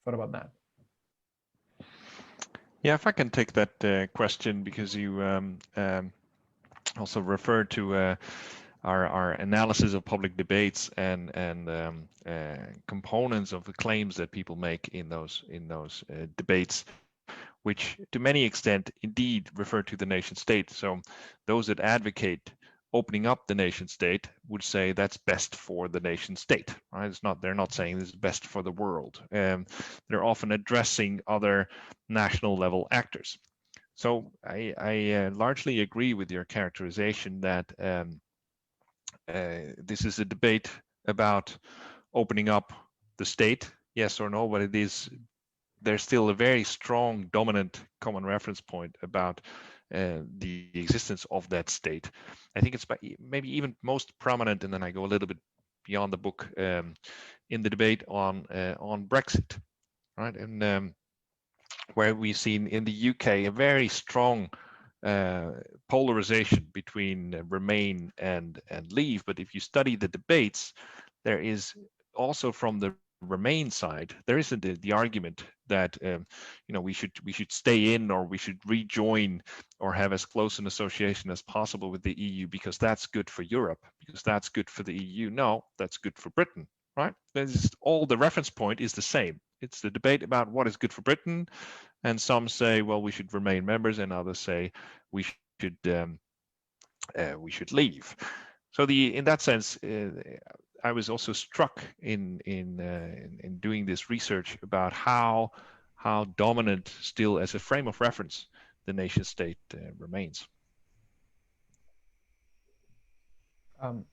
Speaker 1: thought about that.
Speaker 2: Yeah, if I can take that question, because you also referred to our analysis of public debates and components of the claims that people make in those debates, which to many extent indeed refer to the nation state. So those that advocate opening up the nation state would say that's best for the nation state, right? They're not saying this is best for the world. They're often addressing other national level actors. So I largely agree with your characterization that this is a debate about opening up the state, yes or no, but there's still a very strong dominant common reference point about the existence of that state. I think it's maybe even most prominent, and then I go a little bit beyond the book, in the debate on Brexit, right? And where we've seen in the UK a very strong polarization between Remain and Leave. But if you study the debates, there is also from the Remain side, there isn't the argument that we should stay in, or we should rejoin or have as close an association as possible with the EU because that's good for Europe, because that's good for the EU. No, that's good for Britain, right? All the reference point is the same. It's the debate about what is good for Britain, and some say, well, we should remain members, and others say we should leave. So in that sense, I was also struck in doing this research about how dominant still as a frame of reference the nation state remains.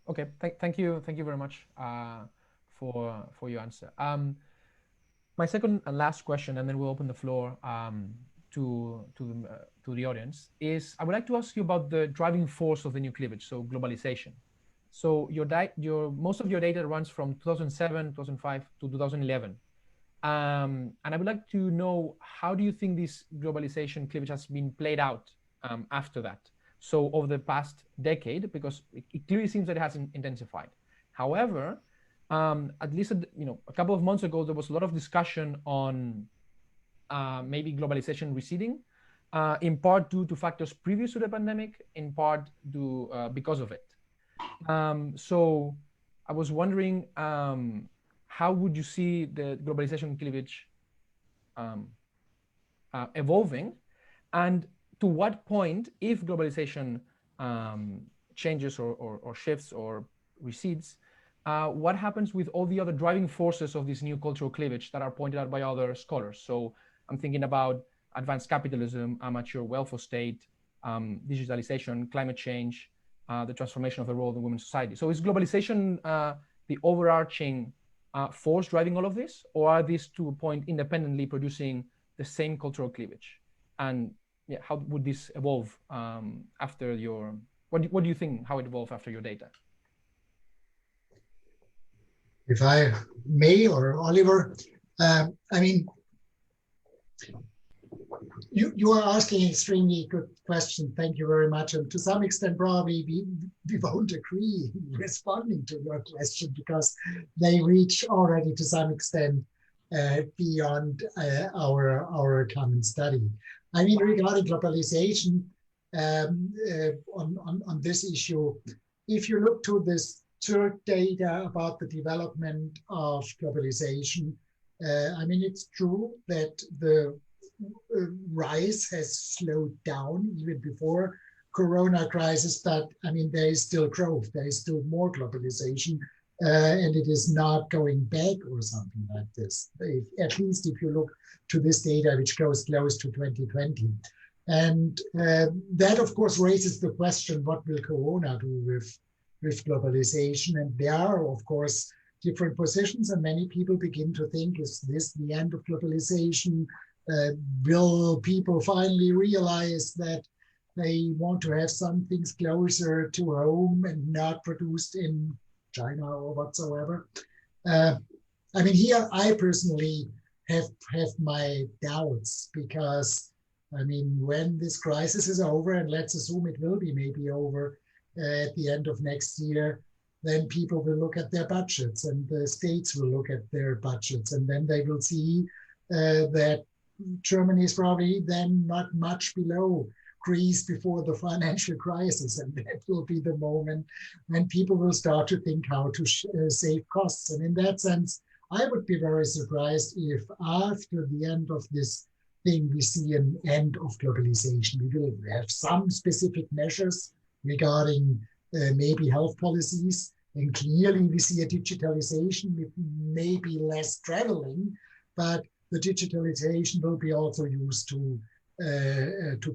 Speaker 1: Okay, thank you very much for your answer. My second and last question, and then we'll open the floor to the audience, is I would like to ask you about the driving force of the new cleavage, so globalization. So most of your data runs from 2007, 2005 to 2011. And I would like to know, how do you think this globalization cleavage has been played out after that? So over the past decade, because it clearly seems that it has intensified. However, at least a couple of months ago, there was a lot of discussion on maybe globalization receding, in part due to factors previous to the pandemic, in part because of it. So I was wondering, how would you see the globalization cleavage evolving, and to what point, if globalization changes or shifts or recedes, what happens with all the other driving forces of this new cultural cleavage that are pointed out by other scholars? So I'm thinking about advanced capitalism, amateur welfare state, digitalization, climate change, the transformation of the role of the women's society. So is globalization the overarching force driving all of this, or are these to a point independently producing the same cultural cleavage? And yeah, how would this evolve after your, what do you think, how it evolved after your data?
Speaker 3: If I may, or Oliver, I mean, you are asking an extremely good question. Thank you very much. And to some extent, probably we won't agree in responding to your question, because they reach already to some extent beyond our common study. I mean, regarding globalization, on this issue, if you look to this Zürn data about the development of globalization, I mean, it's true that the rise has slowed down even before Corona crisis, but I mean, there is still growth, there is still more globalization, and it is not going back or something like this, at least if you look to this data, which goes close to 2020. And that, of course, raises the question, what will Corona do with globalization? And there are, of course, different positions, and many people begin to think, is this the end of globalization? Will people finally realize that they want to have some things closer to home and not produced in China or whatsoever? I mean, here I personally have my doubts, because I mean, when this crisis is over, and let's assume it will be maybe over at the end of next year, then people will look at their budgets, and the states will look at their budgets, and then they will see that Germany is probably then not much below Greece before the financial crisis, and that will be the moment when people will start to think how to save costs. And in that sense, I would be very surprised if after the end of this thing, we see an end of globalization. We will have some specific measures regarding maybe health policies, and clearly we see a digitalization with maybe less traveling, but the digitalization will be also used to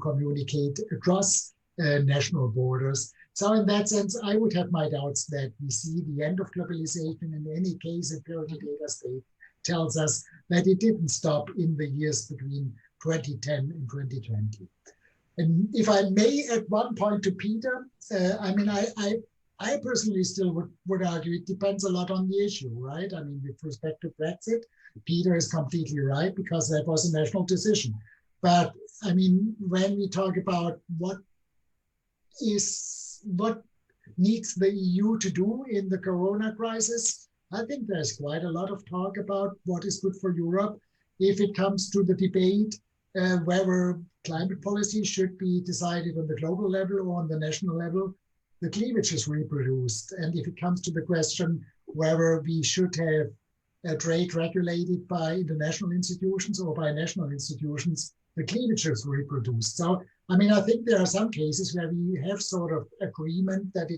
Speaker 3: communicate across national borders. So in that sense, I would have my doubts that we see the end of globalization. In any case, Empirical Data State tells us that it didn't stop in the years between 2010 and 2020. And if I may add one point to Peter, I mean, I personally still would argue it depends a lot on the issue, right? I mean, with respect to Brexit, Peter is completely right because that was a national decision. But I mean, when we talk about what needs the EU to do in the Corona crisis, I think there's quite a lot of talk about what is good for Europe. If it comes to the debate whether climate policy should be decided on the global level or on the national level, the cleavage is reproduced. And if it comes to the question whether we should have trade regulated by international institutions or by national institutions, the cleavage is reproduced. So, I mean, I think there are some cases where we have sort of agreement that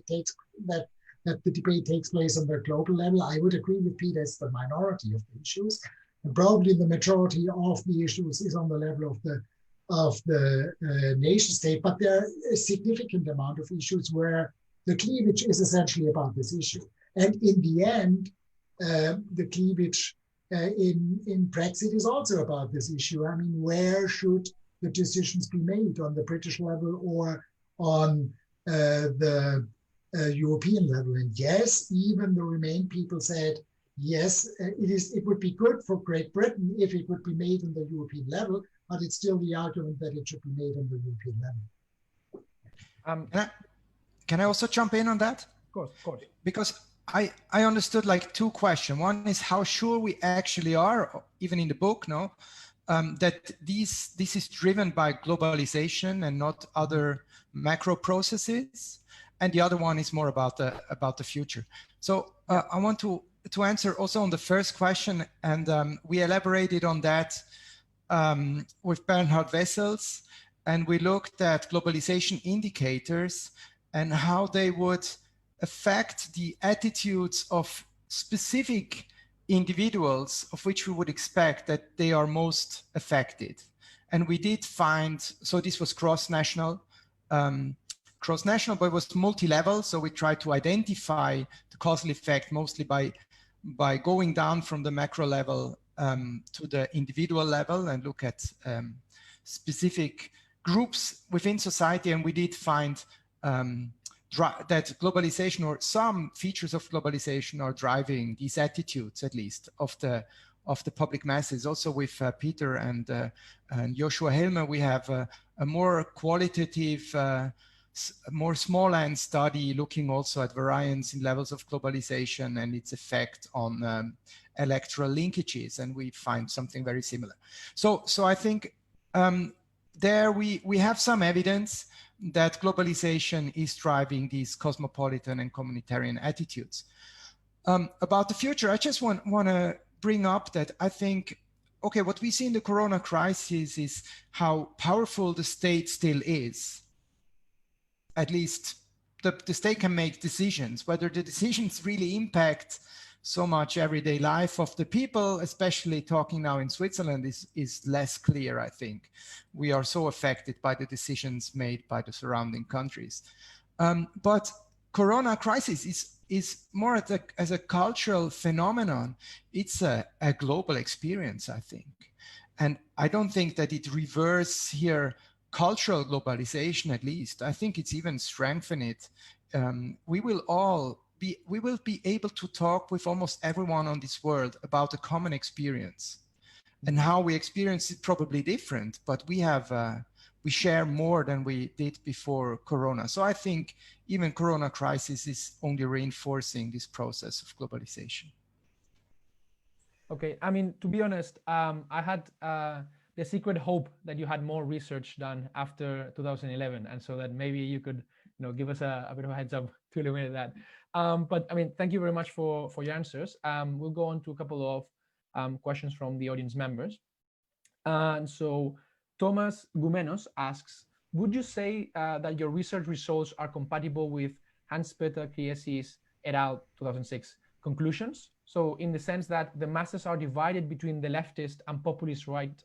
Speaker 3: that the debate takes place on the global level. I would agree with Peter, it's the minority of the issues. And probably the majority of the issues is on the level of the nation state, but there are a significant amount of issues where the cleavage is essentially about this issue. And in the end, the cleavage in Brexit is also about this issue. I mean, where should the decisions be made, on the British level or on the European level? And yes, even the Remain people said, yes, it would be good for Great Britain if it would be made on the European level, but it's still the argument that it should be made on the European level.
Speaker 4: Can I also jump in on that?
Speaker 1: Of course.
Speaker 4: Because I understood like two questions. One is how sure we actually are, even in the book, that this is driven by globalization and not other macro processes. And the other one is more about the future. So I want to answer also on the first question, and we elaborated on that with Bernhard Wessels, and we looked at globalization indicators and how they would affect the attitudes of specific individuals of which we would expect that they are most affected. And we did find, so this was cross-national, but it was multi-level. So we tried to identify the causal effect mostly by going down from the macro level to the individual level and look at specific groups within society. And we did find that globalization, or some features of globalization, are driving these attitudes, at least of the public masses. Also with Peter and Joshua Helmer, we have a more qualitative, more small n study looking also at variance in levels of globalization and its effect on electoral linkages, and we find something very similar. So I think there we have some evidence that globalization is driving these cosmopolitan and communitarian attitudes. About the future, I just want to bring up that I think, okay, what we see in the Corona crisis is how powerful the state still is. At least the state can make decisions. Whether the decisions really impact so much everyday life of the people, especially talking now in Switzerland, is less clear, I think. We are so affected by the decisions made by the surrounding countries. But Corona crisis is more as a cultural phenomenon. It's a global experience, I think. And I don't think that it reverses here cultural globalization, at least. I think it's even strengthened it. We will be able to talk with almost everyone on this world about a common experience, and how we experience it probably different, but we share more than we did before Corona. So I think even Corona crisis is only reinforcing this process of globalization.
Speaker 1: Okay, I mean, to be honest, I had the secret hope that you had more research done after 2011, and so that maybe you could, give us a bit of a heads up to illuminate that. But I mean, thank you very much for your answers. We'll go on to a couple of questions from the audience members. And so Thomas Gumenos asks, would you say that your research results are compatible with Hans-Peter Kriesi's et al. 2006 conclusions? So in the sense that the masses are divided between the leftist and populist right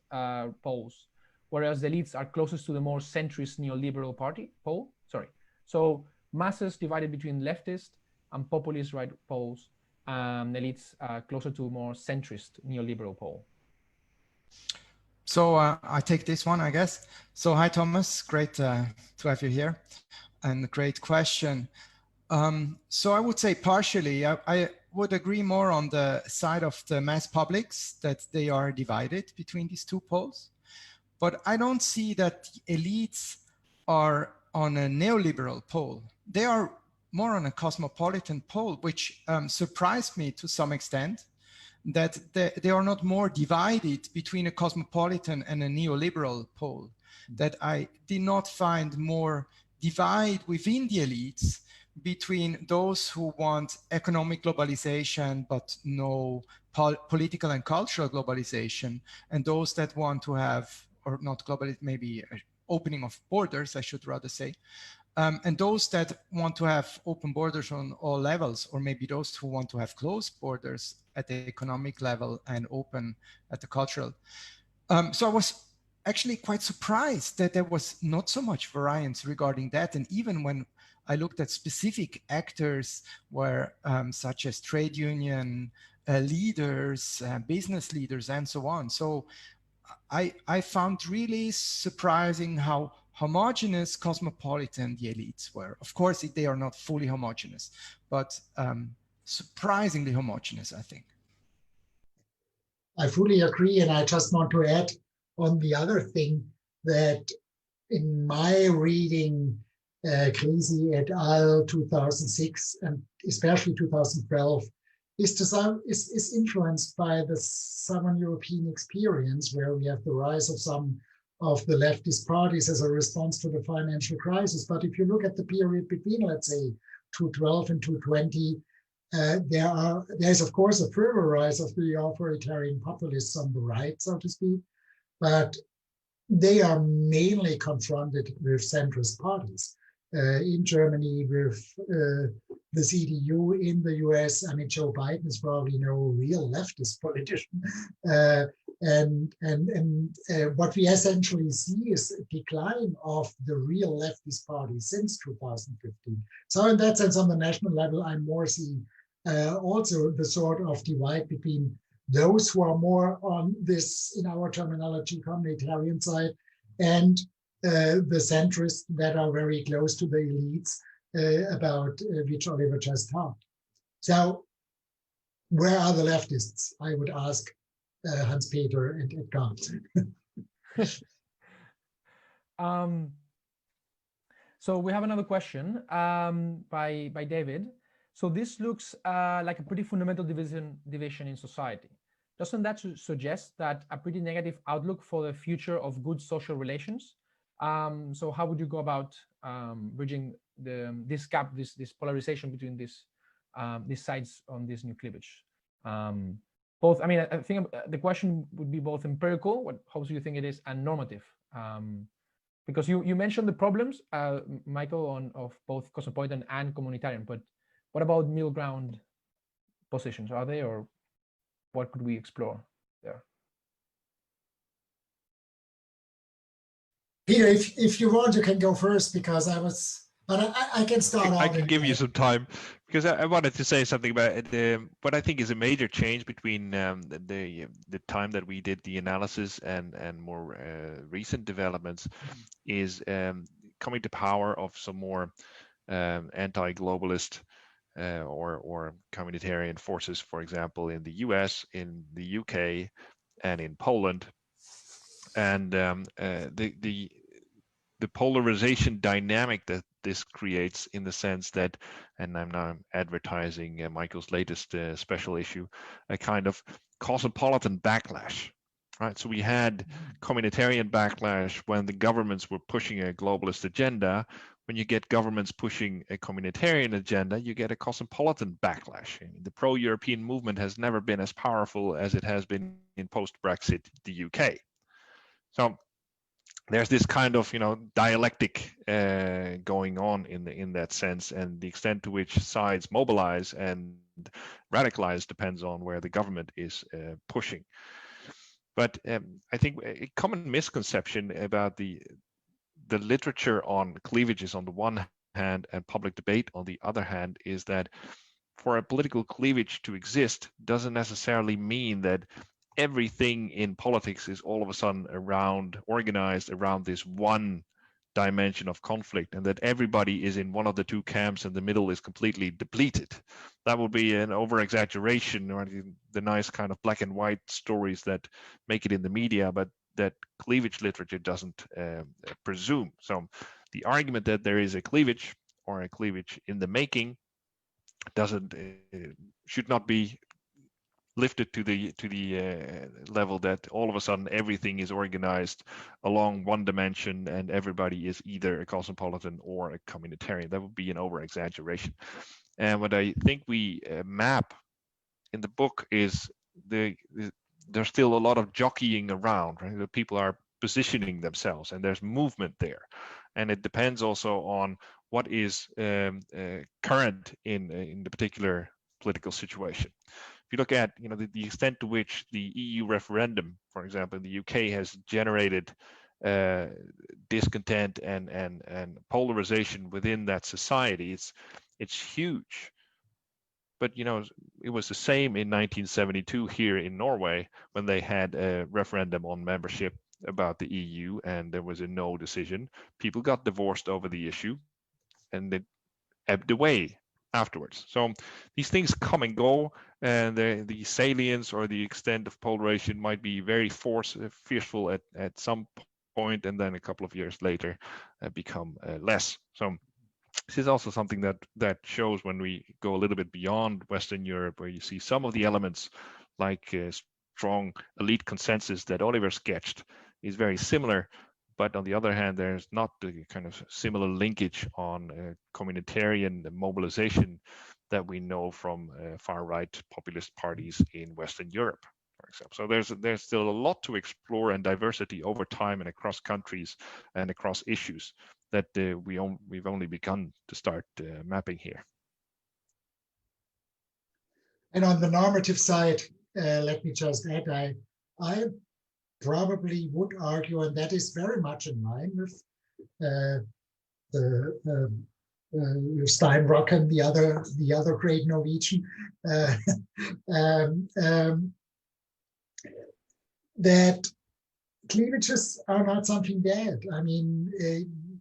Speaker 1: poles, whereas the elites are closest to the more centrist neoliberal pole. Sorry. So masses divided between leftist and populist right poles, elites closer to more centrist neoliberal pole.
Speaker 4: So I take this one, I guess. So hi, Thomas. Great to have you here, and great question. So I would say partially, I would agree more on the side of the mass publics that they are divided between these two poles. But I don't see that elites are on a neoliberal pole. They are more on a cosmopolitan pole, which surprised me to some extent, that they are not more divided between a cosmopolitan and a neoliberal pole, that I did not find more divide within the elites between those who want economic globalization but no political and cultural globalization, and those that want to have, or not global, maybe opening of borders, I should rather say, and those that want to have open borders on all levels, or maybe those who want to have closed borders at the economic level and open at the cultural. So I was actually quite surprised that there was not so much variance regarding that. And even when I looked at specific actors where such as trade union leaders, business leaders, and so on. So I found really surprising how homogeneous cosmopolitan the elites were. Of course, they are not fully homogeneous, but surprisingly homogeneous, I think.
Speaker 3: I fully agree. And I just want to add on the other thing that in my reading, Kriesi et al. 2006 and especially 2012 is influenced by the Southern European experience, where we have the rise of some of the leftist parties as a response to the financial crisis. But if you look at the period between, let's say, 2012 and 2020, there's of course a further rise of the authoritarian populists on the right, so to speak, but they are mainly confronted with centrist parties. In Germany with the CDU, in the US, I mean, Joe Biden is probably no real leftist politician. And what we essentially see is a decline of the real leftist parties since 2015. So in that sense, on the national level, I more see also the sort of divide between those who are more on this, in our terminology, communitarian side, and the centrists that are very close to the elites, about which Oliver just talked. So where are the leftists? I would ask Hans-Peter and Edgar.
Speaker 1: So we have another question by David. So this looks like a pretty fundamental division in society. Doesn't that suggest that a pretty negative outlook for the future of good social relations? So how would you go about bridging this gap, this polarization between these sides on this new cleavage? Both, I mean, I think the question would be both empirical, how do you think it is, and normative. Because you mentioned the problems, Michael, of both cosmopolitan and communitarian, but what about middle ground positions? Are they, or what could we explore there?
Speaker 3: Peter, if you want, you can go first, because I can start off.
Speaker 2: I can give you some time, because I wanted to say something about what I think is a major change between the time that we did the analysis and more recent developments is coming to power of some more anti-globalist or communitarian forces, for example, in the US, in the UK, and in Poland. And the polarization dynamic that this creates, in the sense that, and I'm now advertising Michael's latest special issue, a kind of cosmopolitan backlash right? So we had communitarian backlash when the governments were pushing a globalist agenda. When you get governments pushing a communitarian agenda, you get a cosmopolitan backlash. I mean, the pro-European movement has never been as powerful as it has been in post-Brexit, the UK. So there's this kind of, dialectic going on in that sense, and the extent to which sides mobilize and radicalize depends on where the government is pushing. But I think a common misconception about the literature on cleavages on the one hand and public debate on the other hand is that for a political cleavage to exist doesn't necessarily mean that everything in politics is all of a sudden organized around this one dimension of conflict, and that everybody is in one of the two camps and the middle is completely depleted. That would be an over-exaggeration, or the nice kind of black and white stories that make it in the media, but that cleavage literature doesn't presume. So the argument that there is a cleavage or a cleavage in the making should not be lifted to the level that all of a sudden everything is organized along one dimension and everybody is either a cosmopolitan or a communitarian. That would be an over-exaggeration. And what I think we map in the book is there's still a lot of jockeying around, right? The people are positioning themselves and there's movement there. And it depends also on what is current in the particular political situation. If you look at the extent to which the EU referendum, for example, in the UK has generated discontent and polarization within that society, it's huge. But it was the same in 1972 here in Norway when they had a referendum on membership about the EU and there was a no decision. People got divorced over the issue and it ebbed away afterwards. So these things come and go, and the salience or the extent of polarization might be very fierceful at some point, and then a couple of years later become less. So this is also something that shows when we go a little bit beyond Western Europe, where you see some of the elements like strong elite consensus that Oliver sketched is very similar. But on the other hand, there's not the kind of similar linkage on communitarian mobilization that we know from far-right populist parties in Western Europe, for example. So there's still a lot to explore and diversity over time and across countries and across issues that we've only begun to start mapping here.
Speaker 3: And on the normative side, let me just add, I probably would argue, and that is very much in line with Steinrock and the other great Norwegian, that cleavages are not something bad. I mean,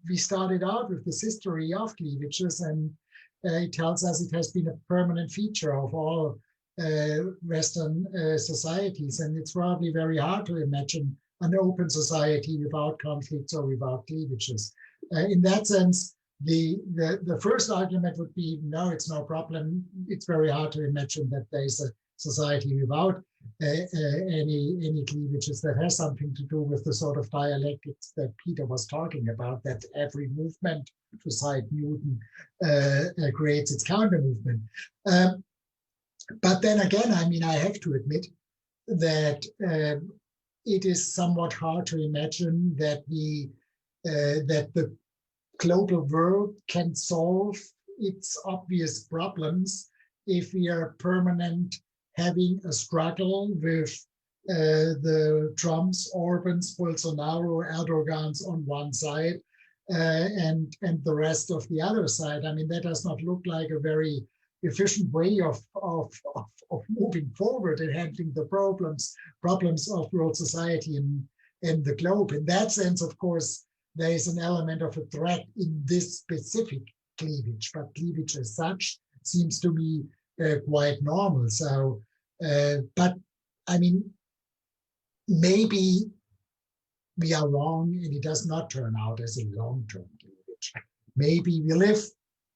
Speaker 3: we started out with this history of cleavages, and it tells us it has been a permanent feature of all Western societies, and it's probably very hard to imagine an open society without conflicts or without cleavages. In that sense, the first argument would be, no, it's no problem. It's very hard to imagine that there's a society without any cleavages. That has something to do with the sort of dialectics that Peter was talking about, that every movement, to cite Newton, creates its counter movement. But then again, I mean, I have to admit that it is somewhat hard to imagine that that the global world can solve its obvious problems if we are permanent having a struggle with the Trumps, Orbans, Bolsonaro, Erdogans on one side and the rest of the other side. I mean, that does not look like a very efficient way of moving forward and handling the problems of world society and the globe. In that sense, of course, there is an element of a threat in this specific cleavage, but cleavage as such seems to be quite normal. So, but I mean, maybe we are wrong and it does not turn out as a long-term cleavage. Maybe we live,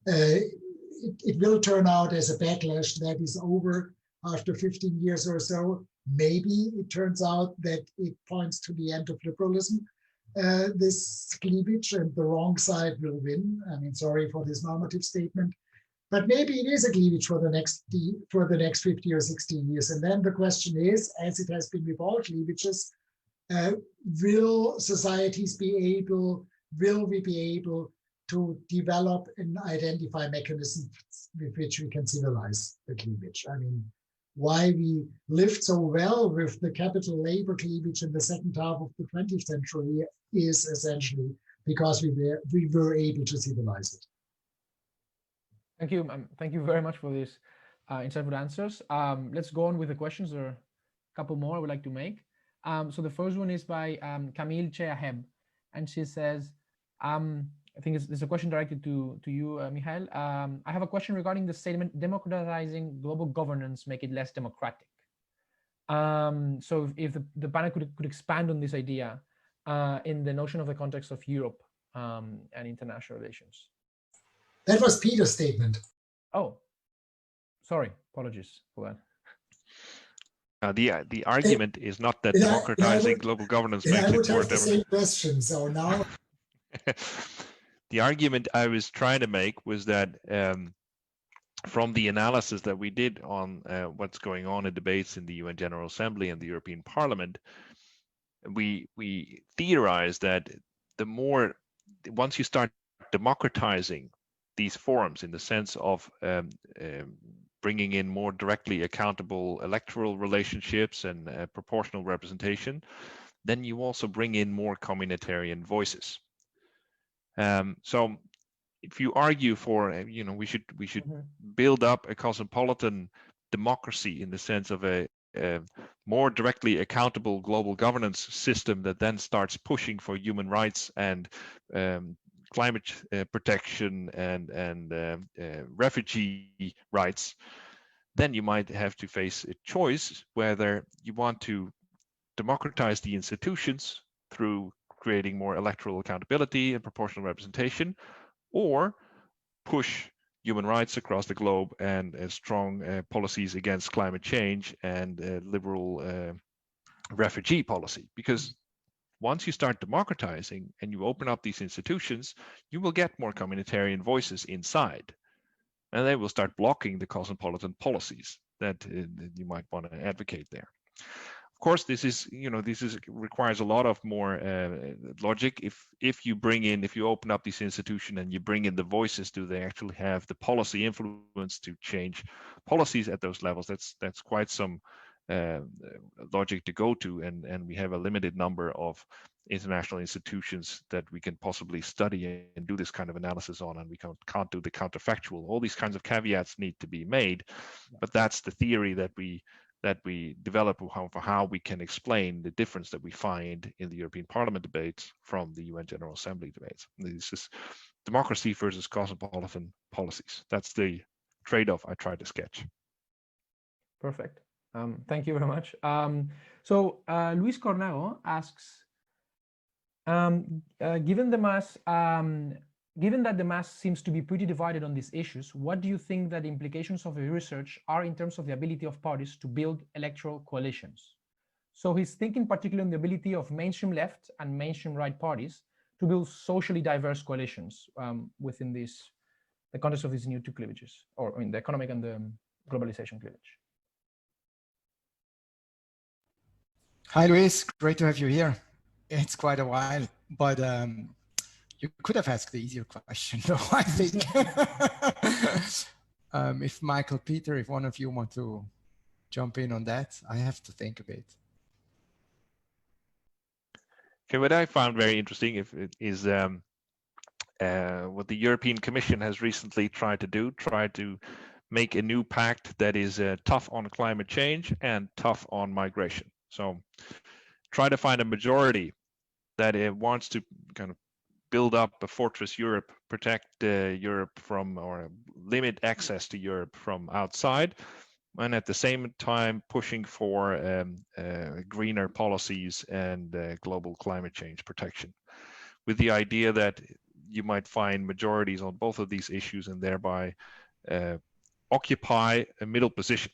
Speaker 3: it will turn out as a backlash that is over after 15 years or so. maybe it turns out that it points to the end of liberalism. This cleavage, and the wrong side will win. I mean, sorry for this normative statement, but maybe it is a cleavage for the next 50 or 16 years. And then the question is, as it has been with all cleavages, will societies be able, will we be able to develop and identify mechanisms with which we can civilize the cleavage? I mean, why we lived so well with the capital labor cleavage in the second half of the 20th century is essentially because we were able to civilize it.
Speaker 1: Thank you. Thank you very much for these insightful answers. Let's go on with the questions. There are a couple more I would like to make. So the first one is by Camille Cheaheb, and she says, I think it's a question directed to you, Michael. I have a question regarding the statement, democratizing global governance make it less democratic. So if the panel could expand on this idea in the notion of the context of Europe and international relations.
Speaker 3: That was Peter's statement.
Speaker 1: Oh, sorry, apologies for that.
Speaker 2: The argument is not that democratizing global governance makes it more democratic.
Speaker 3: The same question, so now.
Speaker 2: The argument I was trying to make was that from the analysis that we did on what's going on in debates in the UN General Assembly and the European Parliament, we theorized that once you start democratizing these forums in the sense of bringing in more directly accountable electoral relationships and proportional representation, then you also bring in more communitarian voices. So if you argue for, we should build up a cosmopolitan democracy in the sense of a more directly accountable global governance system that then starts pushing for human rights and climate protection and refugee rights, then you might have to face a choice whether you want to democratize the institutions through creating more electoral accountability and proportional representation, or push human rights across the globe and strong policies against climate change and liberal refugee policy. Because once you start democratizing and you open up these institutions, you will get more communitarian voices inside, and they will start blocking the cosmopolitan policies that you might want to advocate there. Of course, this requires a lot of more logic. If you open up this institution and you bring in the voices, do they actually have the policy influence to change policies at those levels? That's quite some logic to go to, and we have a limited number of international institutions that we can possibly study and do this kind of analysis on, and we can't do the counterfactual. All these kinds of caveats need to be made, but that's the theory that we develop for how we can explain the difference that we find in the European Parliament debates from the UN General Assembly debates. This is democracy versus cosmopolitan policies. That's the trade-off I tried to sketch.
Speaker 1: Perfect. Thank you very much. So Luis Cornago asks, given that the mass seems to be pretty divided on these issues, what do you think that the implications of your research are in terms of the ability of parties to build electoral coalitions? So he's thinking particularly on the ability of mainstream left and mainstream right parties to build socially diverse coalitions within the context of these new two cleavages, or in the economic and the globalization cleavage.
Speaker 4: Hi, Luis. Great to have you here. It's quite a while, but you could have asked the easier question, though, I think. If Michael, Peter, if one of you want to jump in on that, I have to think a bit.
Speaker 2: Okay, what I found very interesting is what the European Commission has recently tried to make a new pact that is tough on climate change and tough on migration. So try to find a majority that wants to kind of build up a fortress Europe, protect Europe from, or limit access to Europe from outside, and at the same time pushing for greener policies and global climate change protection, with the idea that you might find majorities on both of these issues and thereby occupy a middle position.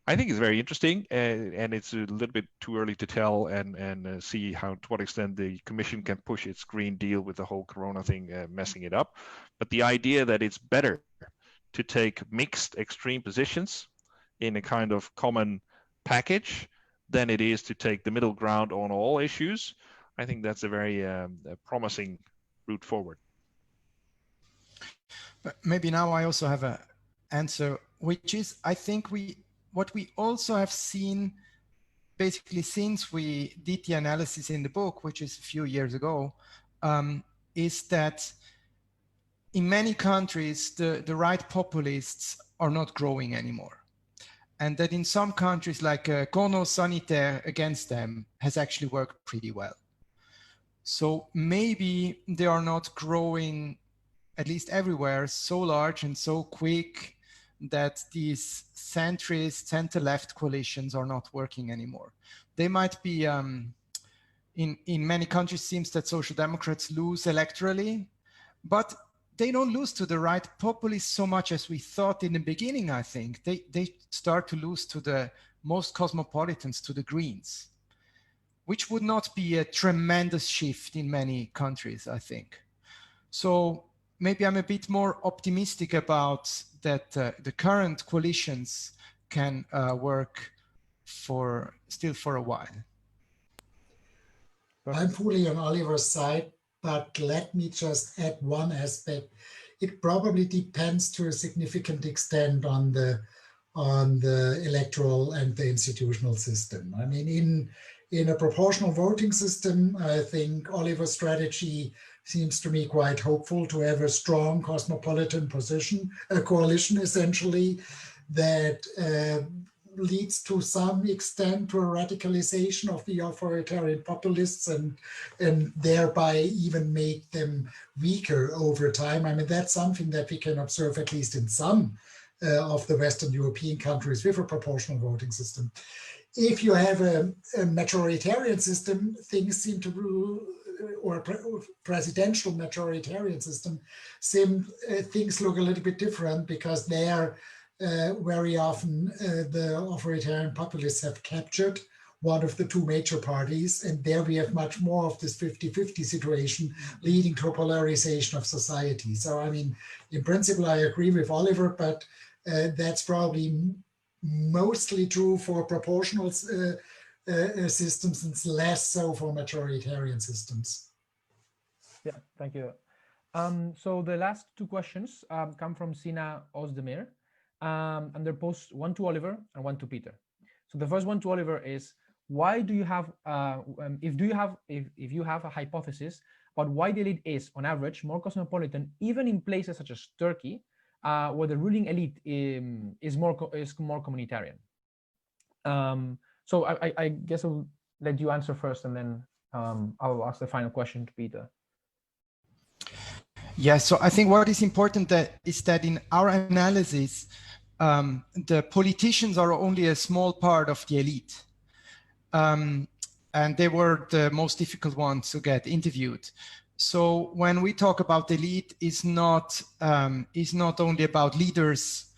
Speaker 2: I think it's very interesting, and it's a little bit too early to tell and see to what extent the Commission can push its Green Deal with the whole Corona thing messing it up. But the idea that it's better to take mixed extreme positions in a kind of common package than it is to take the middle ground on all issues, I think that's a very promising route forward.
Speaker 4: But maybe now I also have an answer, which is, I think what we also have seen basically since we did the analysis in the book, which is a few years ago, is that in many countries, the right populists are not growing anymore. And that in some countries like Cordon Sanitaire against them has actually worked pretty well. So maybe they are not growing, at least everywhere, so large and so quick that these centrist, center-left coalitions are not working anymore. They might be, in many countries, seems that social democrats lose electorally, but they don't lose to the right populists so much as we thought in the beginning, I think. They start to lose to the most cosmopolitans, to the Greens, which would not be a tremendous shift in many countries, I think. So maybe I'm a bit more optimistic about that the current coalitions can work still for a while.
Speaker 3: I'm fully on Oliver's side, but let me just add one aspect. It probably depends to a significant extent on the electoral and the institutional system. I mean, in a proportional voting system, I think Oliver's strategy seems to me quite hopeful, to have a strong cosmopolitan coalition essentially, that leads to some extent to a radicalization of the authoritarian populists and thereby even make them weaker over time. I mean, that's something that we can observe at least in some of the Western European countries with a proportional voting system. If you have a majoritarian system, things seem to, or a presidential majoritarian system, things look a little bit different, because there very often the authoritarian populists have captured one of the two major parties, and there we have much more of this 50-50 situation leading to a polarization of society. So I mean, in principle, I agree with Oliver, but that's probably mostly true for proportional systems and less so for majoritarian systems.
Speaker 1: Yeah, thank you. So the last two questions come from Sina Ozdemir, and they're posed, one to Oliver and one to Peter. So the first one to Oliver is, why do you have, if you have a hypothesis about why the elite is, on average, more cosmopolitan, even in places such as Turkey, where the ruling elite is more communitarian? So I guess I'll let you answer first, and then I'll ask the final question to Peter.
Speaker 4: Yeah, so I think what is important is that in our analysis, the politicians are only a small part of the elite. And they were the most difficult ones to get interviewed. So when we talk about the elite, is not only about leaders,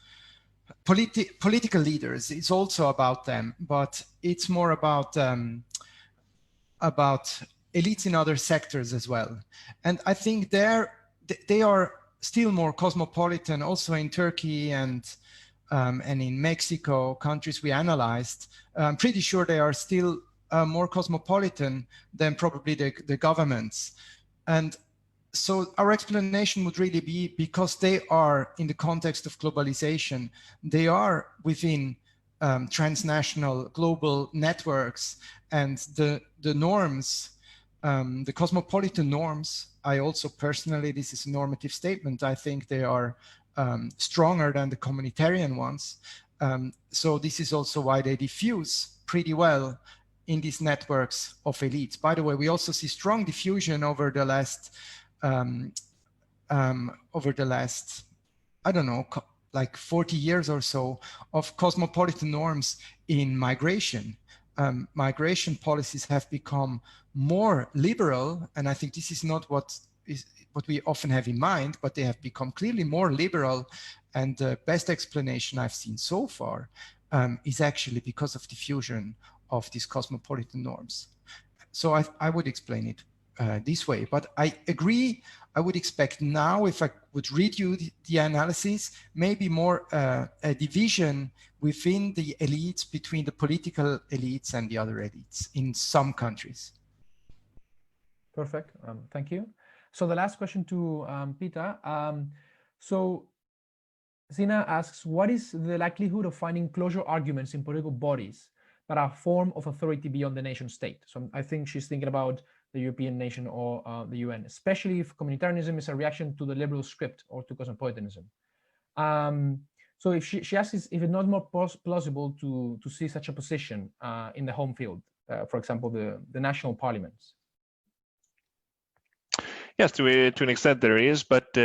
Speaker 4: political leaders. It's also about them, but it's more about elites in other sectors as well. And I think they are still more cosmopolitan, also in Turkey and in Mexico, countries we analyzed. I'm pretty sure they are still more cosmopolitan than probably the governments. And so our explanation would really be because they are, in the context of globalization, they are within transnational global networks, and the norms, the cosmopolitan norms, I also personally, this is a normative statement, I think they are stronger than the communitarian ones. So this is also why they diffuse pretty well in these networks of elites. By the way, we also see strong diffusion over the last, I don't know, like 40 years or so, of cosmopolitan norms in migration. Migration policies have become more liberal, and I think this is not what we often have in mind, but they have become clearly more liberal. And the best explanation I've seen so far is actually because of diffusion of these cosmopolitan norms. So I would explain it this way, but I agree. I would expect now, if I would read you the analysis, maybe more a division within the elites, between the political elites and the other elites in some countries.
Speaker 1: Perfect. Thank you. So the last question to Pieter. So Zina asks, what is the likelihood of finding closure arguments in political bodies that are a form of authority beyond the nation state? So I think she's thinking about the European nation or the UN, especially if communitarianism is a reaction to the liberal script or to cosmopolitanism. So if she asks if it's not more plausible to see such a position in the home field, for example, the national parliaments.
Speaker 2: Yes, to an extent there is, but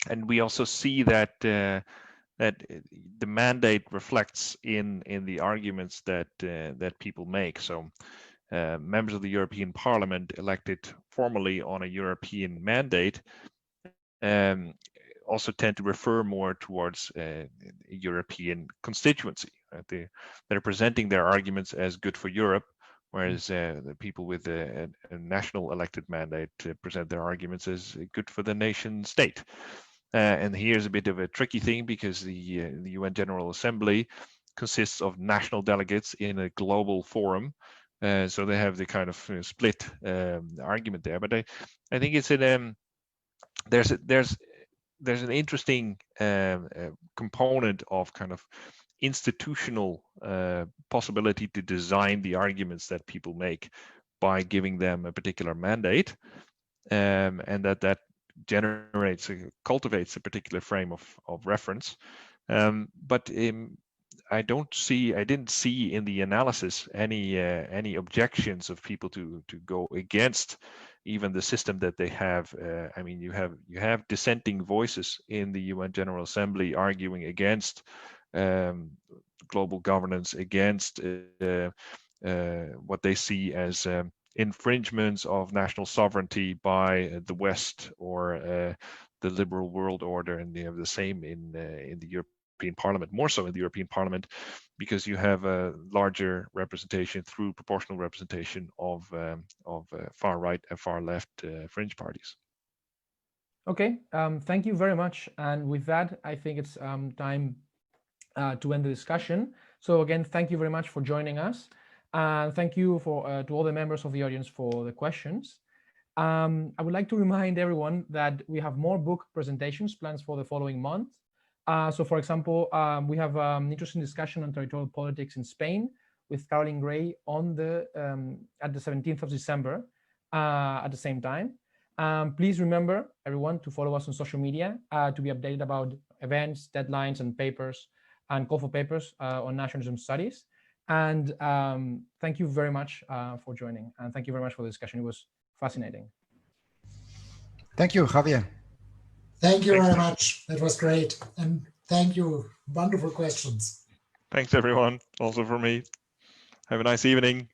Speaker 2: and we also see that that the mandate reflects in the arguments that that people make. So members of the European Parliament elected formally on a European mandate also tend to refer more towards a European constituency. Right? They're presenting their arguments as good for Europe, whereas the people with a national elected mandate present their arguments as good for the nation state. And here's a bit of a tricky thing, because the UN General Assembly consists of national delegates in a global forum. So they have the kind of split argument there. But I think it's there's an interesting component of kind of institutional possibility to design the arguments that people make by giving them a particular mandate, and that cultivates a particular frame of reference. But I didn't see in the analysis any objections of people to go against even the system that they have. I mean, you have dissenting voices in the UN General Assembly arguing against global governance, against what they see as infringements of national sovereignty by the West or the liberal world order, and you have the same in the European Parliament, more so in the European Parliament, because you have a larger representation through proportional representation of far right and far left fringe parties.
Speaker 1: Okay, thank you very much. And with that, I think it's time to end the discussion. So again, thank you very much for joining us. And thank you to all the members of the audience for the questions. I would like to remind everyone that we have more book presentations planned for the following month. So for example, we have an interesting discussion on territorial politics in Spain with Caroline Gray on at the 17th of December at the same time. Please remember, everyone, to follow us on social media to be updated about events, deadlines, and papers, and call for papers on nationalism studies. And thank you very much for joining. And thank you very much for the discussion. It was fascinating.
Speaker 4: Thank you, Javier.
Speaker 3: Thank you very much. That was great. And thank you. Wonderful questions.
Speaker 2: Thanks, everyone. Also for me. Have a nice evening.